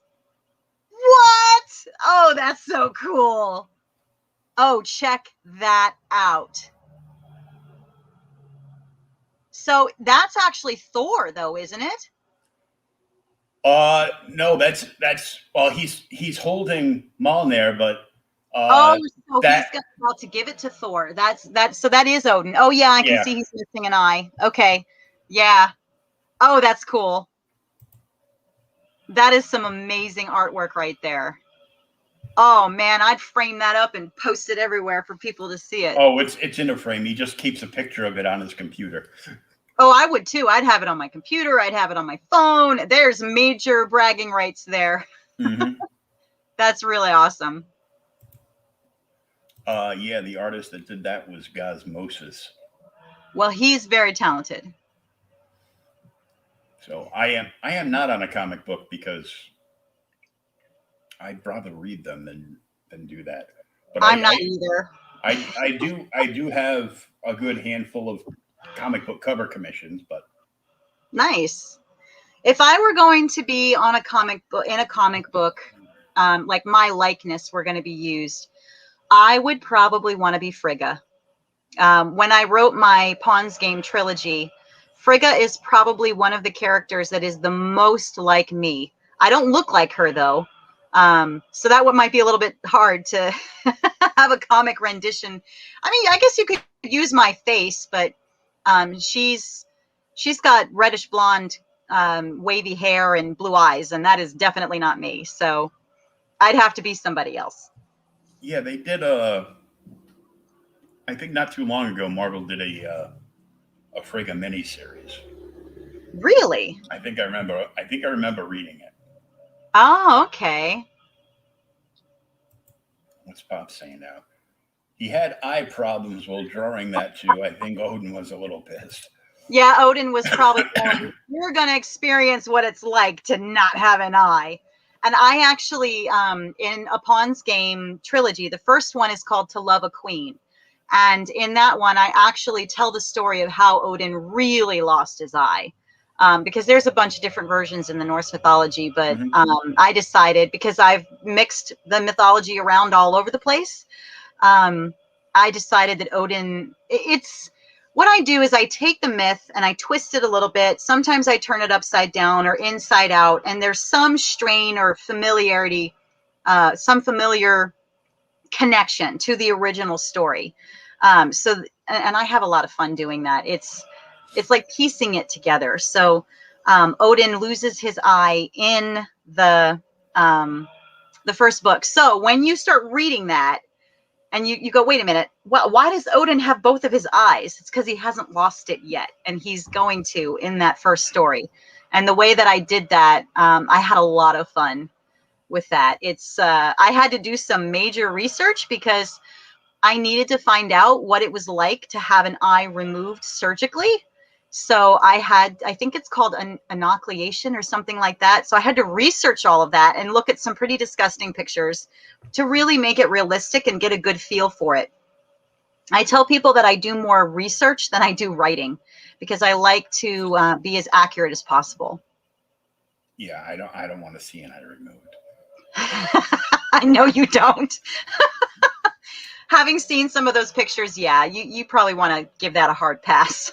What? Oh, that's so cool. Oh, check that out. So that's actually Thor, though, isn't it? No, that's well, he's holding Mjolnir, but Oh, so that he's about to give it to Thor. So that is Odin. Oh yeah, I can yeah. see he's missing an eye. Okay. Yeah. Oh, that's cool. That is some amazing artwork right there. Oh man, I'd frame that up and post it everywhere for people to see it. Oh, it's in a frame. He just keeps a picture of it on his computer. Oh, I would too. I'd have it on my computer. I'd have it on my phone. There's major bragging rights there. Mm-hmm. That's really awesome. Yeah, the artist that did that was Gosmosis. Well, he's very talented. So I am not on a comic book because I'd rather read them than do that. But I'm not either. I do have a good handful of comic book cover commissions, but Nice. If I were going to be on a comic book like my likeness were going to be used, I would probably want to be Frigga. When I wrote my Pawns game trilogy, Frigga is probably one of the characters that is the most like me. I don't look like her though, so that might be a little bit hard to have a comic rendition. I mean, I guess you could use my face, but she's got reddish blonde, wavy hair and blue eyes, and that is definitely not me. So I'd have to be somebody else. yeah, they did I think not too long ago, Marvel did a Frigga miniseries. Really? I think I remember reading it. Oh, okay. What's Pop saying now? He had eye problems while drawing that too. I think Odin was a little pissed. Yeah, Odin was probably going, you're going to experience what it's like to not have an eye. And I actually, in a Pawns game trilogy, the first one is called To Love a Queen. And in that one, I actually tell the story of how Odin really lost his eye. Because there's a bunch of different versions in the Norse mythology, but I decided, because I've mixed the mythology around all over the place, I decided that Odin, it's what I do is I take the myth and I twist it a little bit. Sometimes I turn it upside down or inside out, and there's some strain or familiarity, some familiar connection to the original story. And I have a lot of fun doing that. It's like piecing it together. So Odin loses his eye in the first book. So when you start reading that, and you go, wait a minute, why does Odin have both of his eyes? It's because he hasn't lost it yet, and he's going to in that first story. And the way that I did that, I had a lot of fun with that. It's I had to do some major research because I needed to find out what it was like to have an eye removed surgically. So I think it's called an enucleation or something like that. So I had to research all of that and look at some pretty disgusting pictures to really make it realistic and get a good feel for it. I tell people that I do more research than I do writing because I like to be as accurate as possible. Yeah, I don't want to see an eye removed. I know you don't. Having seen some of those pictures, yeah, you probably want to give that a hard pass.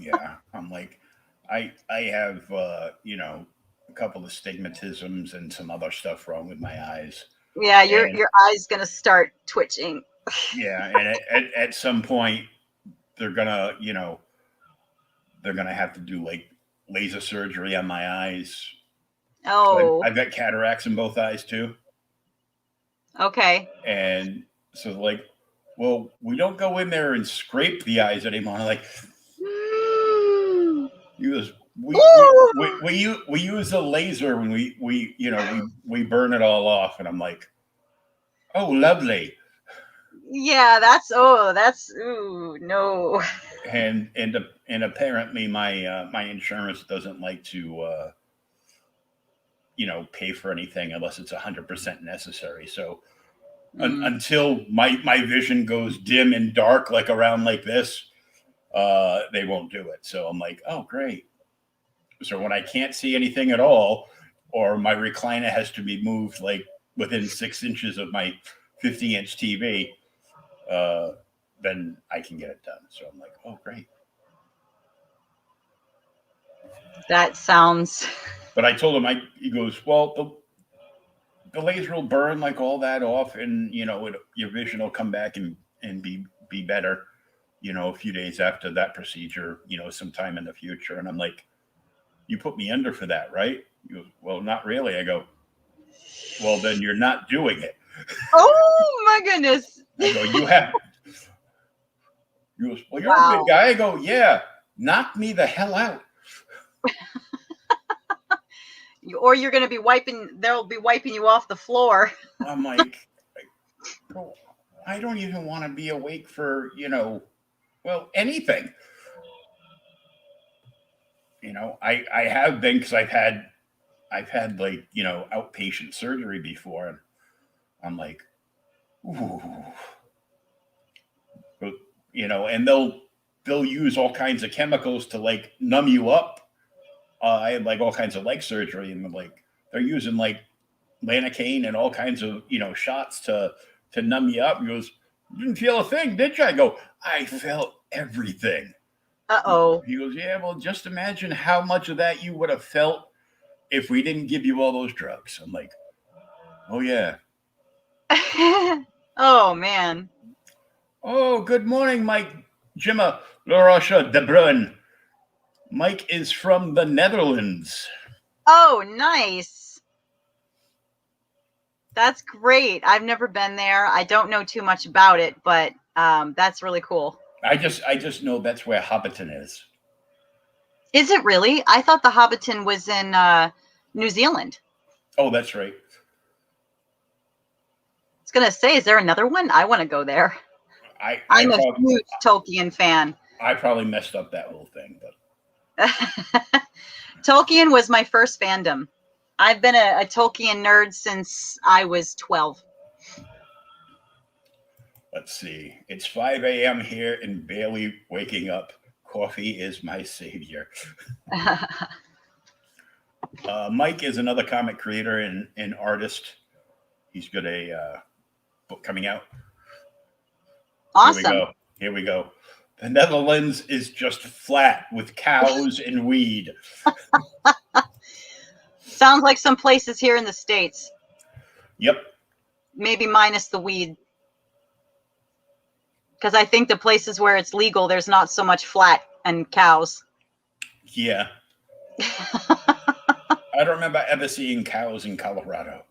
Yeah, I'm like, I have a couple of stigmatisms and some other stuff wrong with my eyes. Yeah, your eye's gonna start twitching. Yeah, and at some point they're gonna have to do like laser surgery on my eyes. Oh, I've got cataracts in both eyes too. Okay. And so like, well, we don't go in there and scrape the eyes anymore. Like, we use a laser when we burn it all off, and I'm like, oh, lovely. Yeah, ooh, no. And apparently my insurance doesn't like to pay for anything unless it's 100% necessary. So Mm. until my vision goes dim and dark, like around like this, they won't do it. So I'm like, oh great. So when I can't see anything at all, or my recliner has to be moved like within 6 inches of my 50-inch TV, uh, then I can get it done. So I'm like, oh great. That sounds. But I told him, he goes, well, the laser will burn like all that off, and your vision will come back and be better. A few days after that procedure, sometime in the future. And I'm like, you put me under for that, right? He goes, well, not really. I go, well, then you're not doing it. Oh my goodness. I go, you have. He goes, well, you're a big Wow. guy. I go, yeah, knock me the hell out. Or you're going to be they'll be wiping you off the floor. I'm like, bro, I don't even want to be awake for, well, anything. I have been, because I've had like, outpatient surgery before, and I'm like, ooh, but, and they'll use all kinds of chemicals to like numb you up. I had like all kinds of leg surgery, and like they're using like Lanacaine and all kinds of shots to numb you up. He goes, you didn't feel a thing, did you? I go, I felt everything. Uh-oh. He goes, yeah, well, just imagine how much of that you would have felt if we didn't give you all those drugs. I'm like, oh yeah. Oh man. Oh, good morning, Mike Jimma LaRocha de Bruyne. Mike is from the Netherlands. Oh, nice. That's great. I've never been there. I don't know too much about it, but that's really cool. I just know that's where Hobbiton is. Is it really? I thought the Hobbiton was in New Zealand. Oh, that's right. I was gonna say, is there another one? I want to go there. I'm a huge Tolkien fan. I probably messed up that whole thing, but Tolkien was my first fandom. I've been a Tolkien nerd since I was 12. let's see. It's 5 a.m. here and barely waking up. Coffee is my savior. Mike is another comic creator and artist. He's got a book coming out. Awesome. Here we go. The Netherlands is just flat with cows and weed. Sounds like some places here in the States. Yep. Maybe minus the weed. Because I think the places where it's legal, there's not so much flat and cows. Yeah. I don't remember ever seeing cows in Colorado.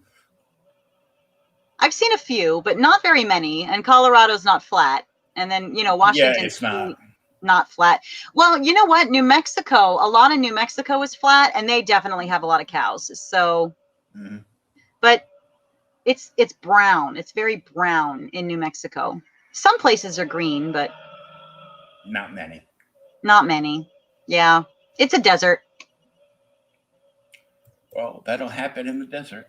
I've seen a few, but not very many. And Colorado's not flat. And then, Washington. Yeah, it's not flat. Well, you know what? New Mexico, a lot of New Mexico is flat, and they definitely have a lot of cows. So, but it's brown. It's very brown in New Mexico. Some places are green, but not many. Not many. Yeah, it's a desert. Well, that'll happen in the desert.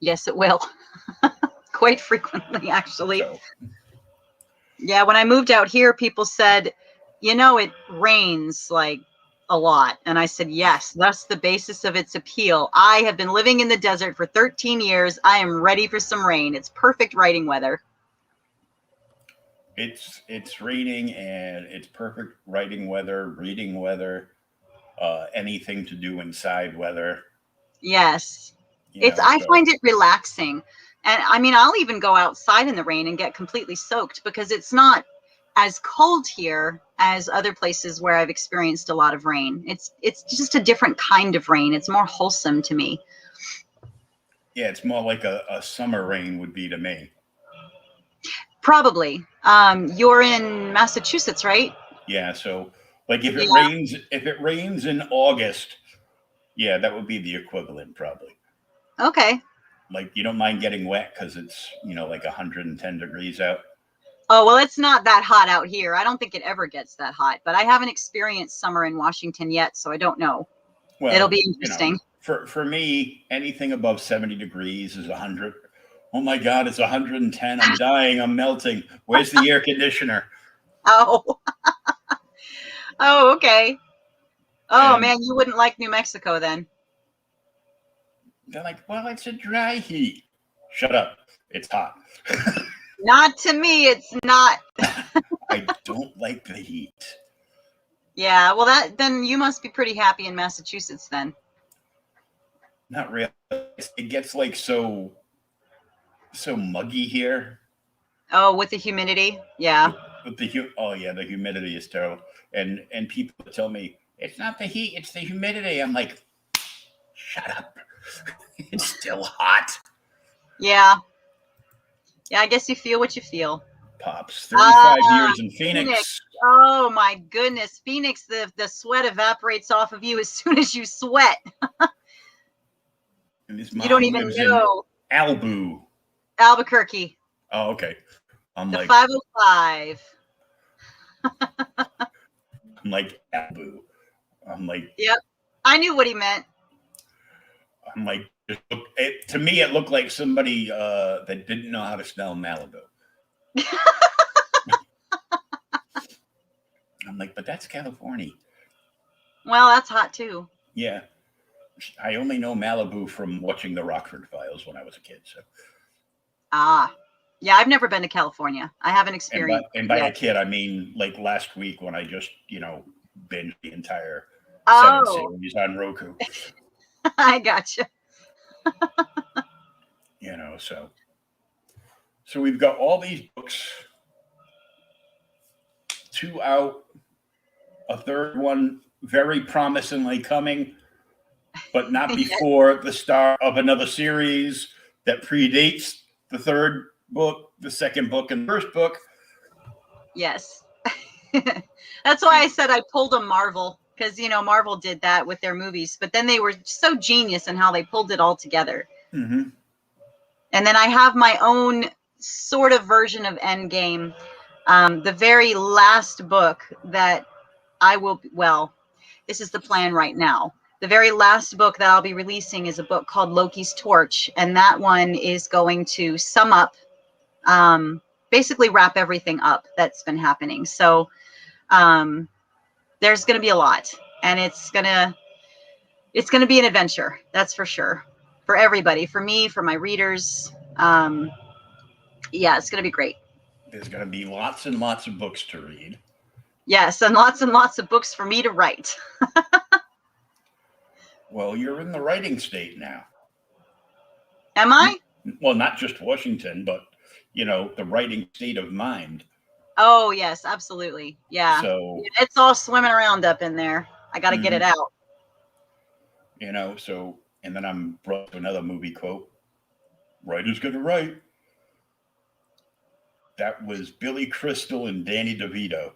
Yes, it will. Quite frequently, actually. So. Yeah, when I moved out here, people said, it rains like a lot. And I said, yes, that's the basis of its appeal. I have been living in the desert for 13 years. I am ready for some rain. It's perfect writing weather. It's raining and it's perfect writing weather, reading weather, anything to do inside weather. Yes. I find it relaxing. And I mean, I'll even go outside in the rain and get completely soaked because it's not as cold here as other places where I've experienced a lot of rain. It's just a different kind of rain. It's more wholesome to me. Yeah, it's more like a summer rain would be to me. Probably. You're in Massachusetts, right? Yeah, so like if it rains in August, yeah, that would be the equivalent probably. Okay. Like you don't mind getting wet because it's like 110 degrees out. Oh, well, it's not that hot out here. I don't think it ever gets that hot, but I haven't experienced summer in Washington yet, so I don't know. Well, It'll be interesting. For me, anything above 70 degrees is 100. Oh my God, it's 110. I'm dying. I'm melting. Where's the air conditioner? Oh, oh, okay. Oh, And man, you wouldn't like New Mexico then. they're like, well, it's a dry heat. Shut up. It's hot. Not to me, it's not. I don't like the heat. Yeah, well, then you must be pretty happy in Massachusetts then. Not really. It gets like so muggy here. Oh, with the humidity? Yeah. With the humidity is terrible. And people tell me it's not the heat, it's the humidity. I'm like, shut up. It's still hot. Yeah. Yeah, I guess you feel what you feel. Pops. 35 years in Phoenix. Oh my goodness. Phoenix, the sweat evaporates off of you as soon as you sweat. And his You mom don't even lives know. in Albu. Albuquerque. Oh, okay. I'm The like 505. I'm like Albu. I'm like, Yep. I knew what he meant. I'm like, to me, it looked like somebody that didn't know how to spell Malibu. I'm like, but that's California. Well, that's hot too. Yeah. I only know Malibu from watching the Rockford Files when I was a kid. So. Ah. Yeah, I've never been to California. I haven't experienced. And by a kid, I mean like last week when I just, binged the entire 7 series on Roku. I gotcha. So we've got all these books, 2 out, a third one very promisingly coming, but not before the start of another series that predates the third book, the second book, and the first book. Yes. That's why I said I pulled a Marvel, because, Marvel did that with their movies, but then they were so genius in how they pulled it all together. Mm-hmm. And then I have my own sort of version of Endgame. The very last book that this is the plan right now. The very last book that I'll be releasing is a book called Loki's Torch. And that one is going to sum up, basically wrap everything up that's been happening. So there's going to be a lot, and it's going to be an adventure. That's for sure. For everybody, for me, for my readers. Yeah, it's going to be great. There's going to be lots and lots of books to read. Yes, and lots of books for me to write. Well, you're in the writing state now. Am I? Well, not just Washington, but, the writing state of mind. Oh, yes, absolutely. Yeah. So it's all swimming around up in there. I got to get it out. And then I'm brought to another movie quote. Writer's going to write. That was Billy Crystal and Danny DeVito.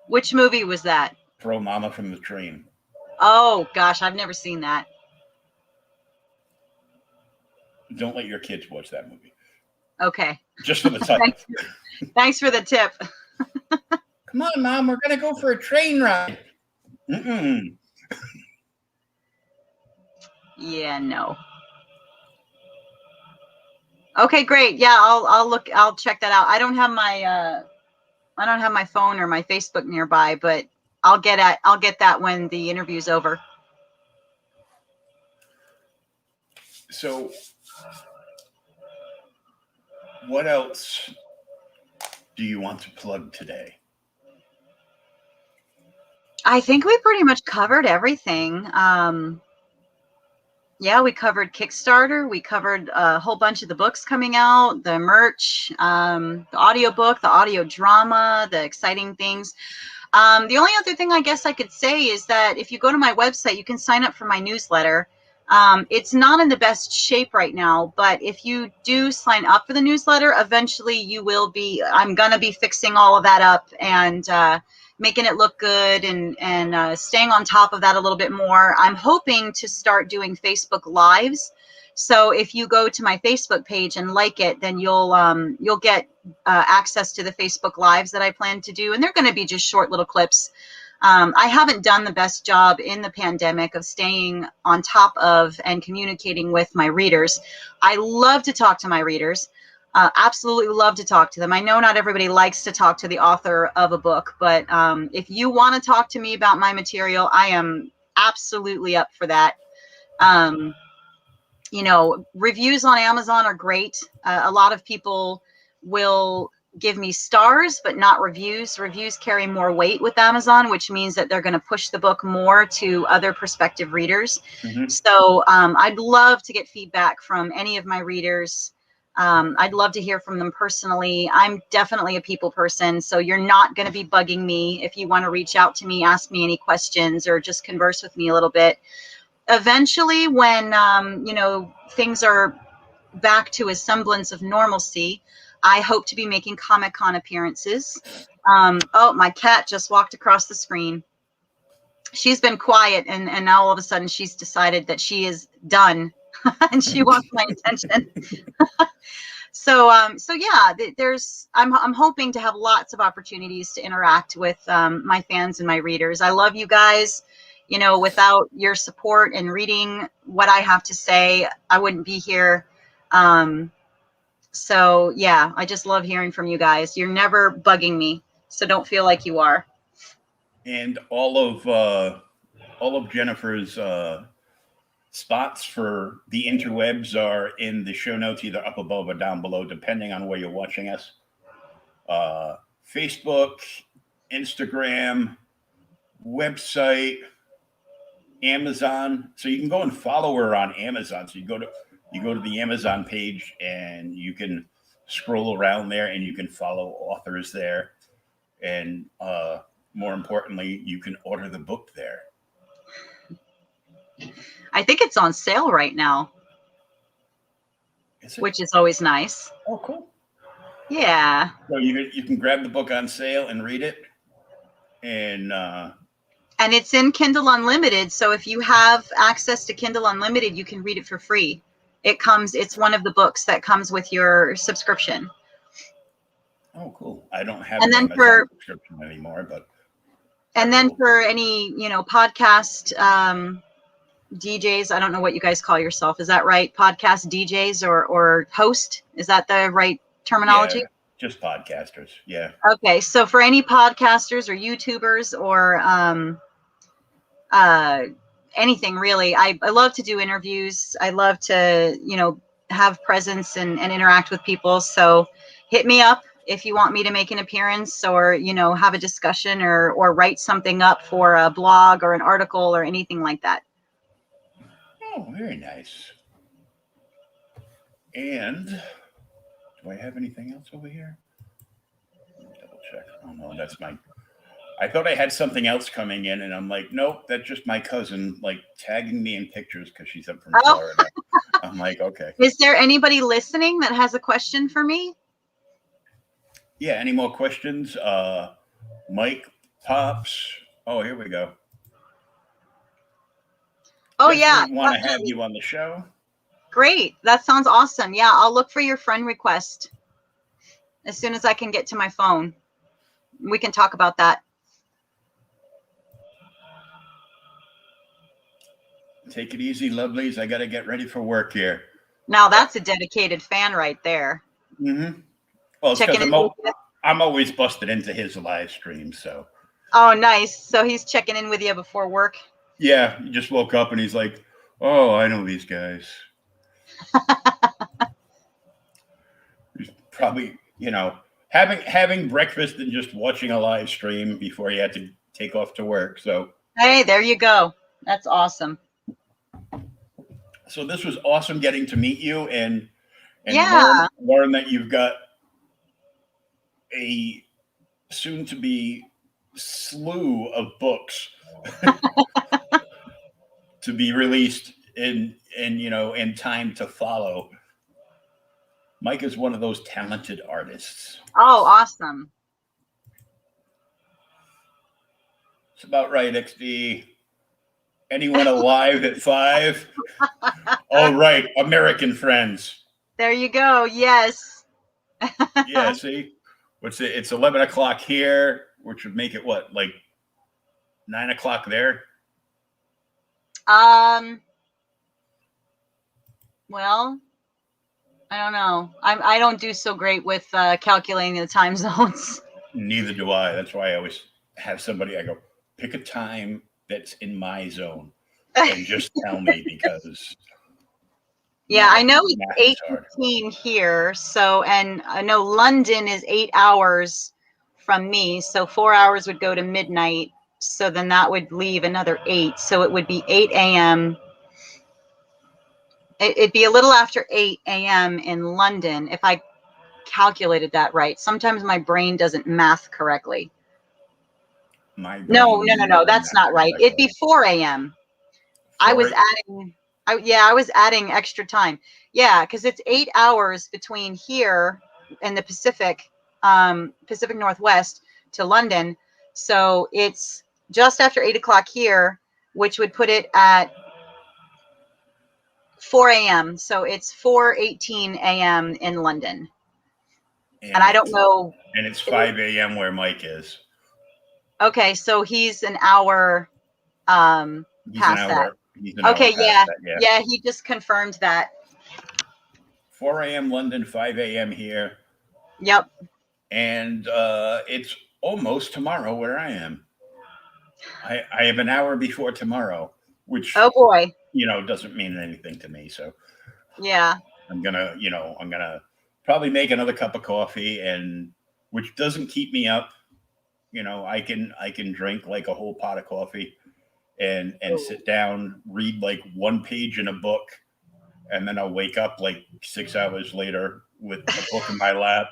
Which movie was that? Throw Mama from the Train. Oh, gosh, I've never seen that. Don't let your kids watch that movie. Okay. Just for the title. Thanks for the tip. Come on, Mom, we're going to go for a train ride. Mm-mm. Yeah, no. Okay, great. Yeah, I'll check that out. I don't have my phone or my Facebook nearby, but I'll get that when the interview's over. So what else do you want to plug today? I think we pretty much covered everything. Yeah, we covered Kickstarter. We covered a whole bunch of the books coming out, the merch, the audiobook, the audio drama, the exciting things. The only other thing I guess I could say is that if you go to my website, you can sign up for my newsletter. It's not in the best shape right now, but if you do sign up for the newsletter, eventually you will be. I'm going to be fixing all of that up and making it look good and staying on top of that a little bit more. I'm hoping to start doing Facebook Lives. So if you go to my Facebook page and like it, then you'll get access to the Facebook Lives that I plan to do, and they're going to be just short little clips. I haven't done the best job in the pandemic of staying on top of and communicating with my readers. I love to talk to my readers. Absolutely love to talk to them. I know not everybody likes to talk to the author of a book, but if you want to talk to me about my material, I am absolutely up for that. You know, reviews on Amazon are great. A lot of people will give me stars, but not reviews. Reviews carry more weight with Amazon, which means that they're going to push the book more to other prospective readers. Mhm. So I'd love to get feedback from any of my readers. I'd love to hear from them personally. I'm definitely a people person, so you're not going to be bugging me. If you want to reach out to me, ask me any questions, or just converse with me a little bit. Eventually, when you know, things are back to a semblance of normalcy, I hope to be making Comic-Con appearances. Oh, my cat just walked across the screen. She's been quiet, and now all of a sudden she's decided that she is done and she wants my attention. So yeah, I'm hoping to have lots of opportunities to interact with my fans and my readers. I love you guys. You know, without your support and reading what I have to say, I wouldn't be here. So yeah, I just love hearing from you guys. You're never bugging me, so don't feel like you are. And all of Jennifer's spots for the interwebs are in the show notes, either up above or down below, depending on where you're watching us. Facebook, Instagram, website, Amazon. So you can go and follow her on Amazon. So you go to the Amazon page and you can scroll around there and you can follow authors there. And more importantly, you can order the book there. I think it's on sale right now, which is always nice. Oh, cool. Yeah. So you can grab the book on sale and read it. And it's in Kindle Unlimited. So if you have access to Kindle Unlimited, you can read it for free. It's one of the books that comes with your subscription. Oh, cool. I don't have an Amazon subscription anymore, but. And then for any, you know, podcast DJs, I don't know what you guys call yourself. Is that right? Podcast DJs or host? Is that the right terminology? Yeah, just podcasters. Yeah. Okay. So for any podcasters or YouTubers or anything really, I love to do interviews. I love to, you know, have presence and interact with people. So hit me up if you want me to make an appearance or, you know, have a discussion or write something up for a blog or an article or anything like that. Oh, very nice. And do I have anything else over here? Double check. Oh no, that's I thought I had something else coming in, and I'm like, nope, that's just my cousin, like tagging me in pictures because she's up from Florida. I'm like, okay. Is there anybody listening that has a question for me? Yeah, any more questions? Mike Pops. Oh, here we go. Oh, yeah. Want to have you on the show? Great. That sounds awesome. Yeah, I'll look for your friend request as soon as I can get to my phone. We can talk about that. Take it easy, lovelies. I got to get ready for work here. Now that's a dedicated fan right there. Mm-hmm. Well, it's because I'm always busted into his live stream, so. Oh, nice. So he's checking in with you before work? Yeah, he just woke up and he's like, oh, I know these guys. He's probably, you know, having breakfast and just watching a live stream before he had to take off to work. So. Hey, there you go. That's awesome. So this was awesome getting to meet you and yeah. learn that you've got a soon-to-be slew of books to be released in time to follow. Mike is one of those talented artists. Oh, awesome. It's about right, XD. Anyone alive at 5? All right, American friends. There you go. Yes. Yeah, see? What's it? It's 11 o'clock here, which would make it what, like 9 o'clock there? Well, I don't know. I don't do so great with calculating the time zones. Neither do I. That's why I always have somebody, I go, pick a time that's in my zone and just tell me because Yeah, I know math it's is hard. 8:15 here. So, and I know London is 8 hours from me. So 4 hours would go to midnight. So then that would leave another 8. So it would be 8 a.m. It'd be a little after 8 a.m. in London if I calculated that right. Sometimes my brain doesn't math correctly. My No, brain no, no, no. never That's maths not right. It'd be correctly. 4 a.m. I was Sorry. adding, I was adding extra time. Yeah, because it's 8 hours between here and the Pacific Northwest to London. So it's just after 8 o'clock here, which would put it at 4 a.m. So it's 4:18 a.m. in London. And I don't know. And it's 5 a.m. where Mike is. Okay, so he's an hour He's an past that. hour. He's an hour Okay, past yeah. that. Yeah. Yeah, he just confirmed that. 4 a.m. London, 5 a.m. here. Yep. And it's almost tomorrow where I am. I have an hour before tomorrow, which, Oh boy. doesn't mean anything to me. So Yeah. I'm gonna probably make another cup of coffee, and which doesn't keep me up. I can drink like a whole pot of coffee and sit down, read like one page in a book, and then I'll wake up like 6 hours later with a book in my lap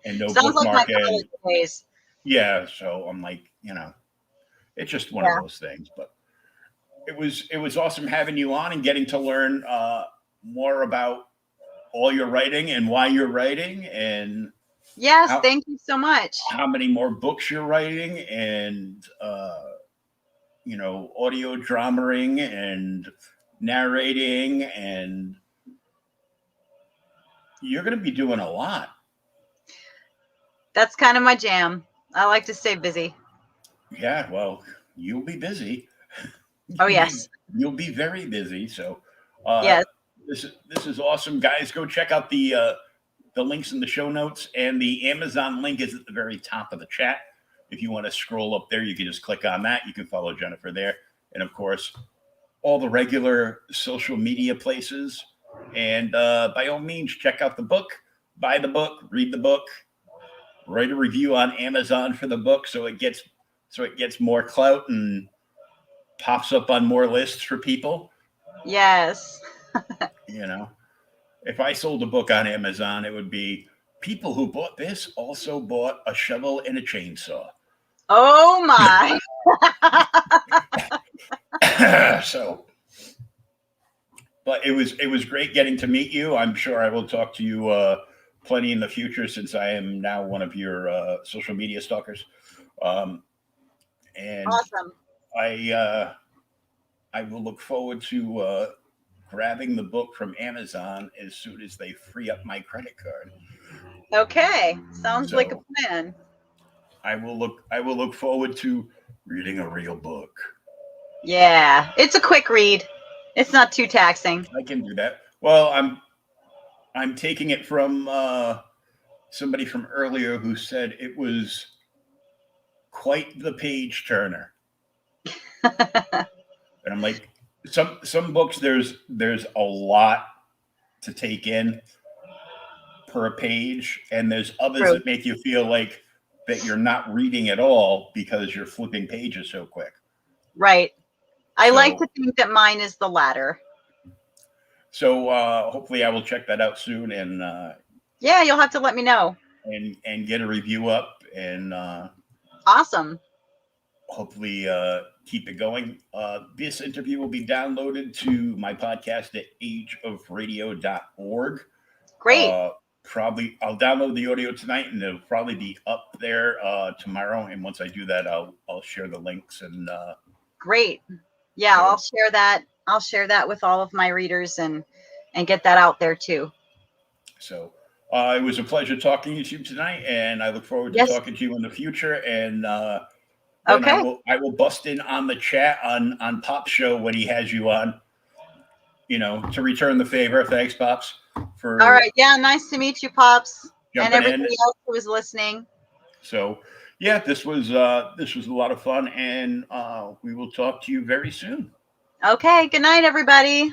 and no Sounds like my bookmark. And college days. yeah, so I'm like, it's just one of those things. But it was awesome having you on and getting to learn more about all your writing and why you're writing and Yes, thank you so much. how many more books you're writing and audio dramaing and narrating, and you're going to be doing a lot. That's kind of my jam. I like to stay busy. Yeah, well, you'll be busy. Oh yes. You'll be very busy. So Yes. this is awesome, guys. Go check out the links in the show notes, and the Amazon link is at the very top of the chat. If you want to scroll up there, you can just click on that. You can follow Jennifer there, and of course, all the regular social media places. And by all means, check out the book, buy the book, read the book, write a review on Amazon for the book, so it gets more clout and pops up on more lists for people. Yes. If I sold a book on Amazon, it would be people who bought this also bought a shovel and a chainsaw. Oh my. So, but it was great getting to meet you. I'm sure I will talk to you plenty in the future, since I am now one of your social media stalkers. And Awesome. I will look forward to grabbing the book from Amazon as soon as they free up my credit card. Okay, sounds like a plan. I will look forward to reading a real book. Yeah, it's a quick read. It's not too taxing. I can do that. Well, I'm taking it from somebody from earlier who said it was quite the page turner. And I'm like, some books there's a lot to take in per page, and there's others that make you feel like that you're not reading at all because you're flipping pages so quick. Right. I like to think that mine is the latter. So hopefully I will check that out soon, and yeah, you'll have to let me know and get a review up, and awesome. Hopefully keep it going. This interview will be downloaded to my podcast at ageofradio.org. Great. Probably I'll download the audio tonight, and it'll probably be up there tomorrow. And once I do that, I'll share the links and Great. Yeah, So- I'll share that. I'll share that with all of my readers and get that out there too. So it was a pleasure talking to you tonight, and I look forward to Yes. talking to you in the future. And then Okay. I will bust in on the chat on Pop's show when he has you on. To return the favor. Thanks, Pops, for All right. Yeah. Nice to meet you, Pops, and jumping in. everybody else who is listening. So yeah, this was a lot of fun, and we will talk to you very soon. Okay. Good night, everybody.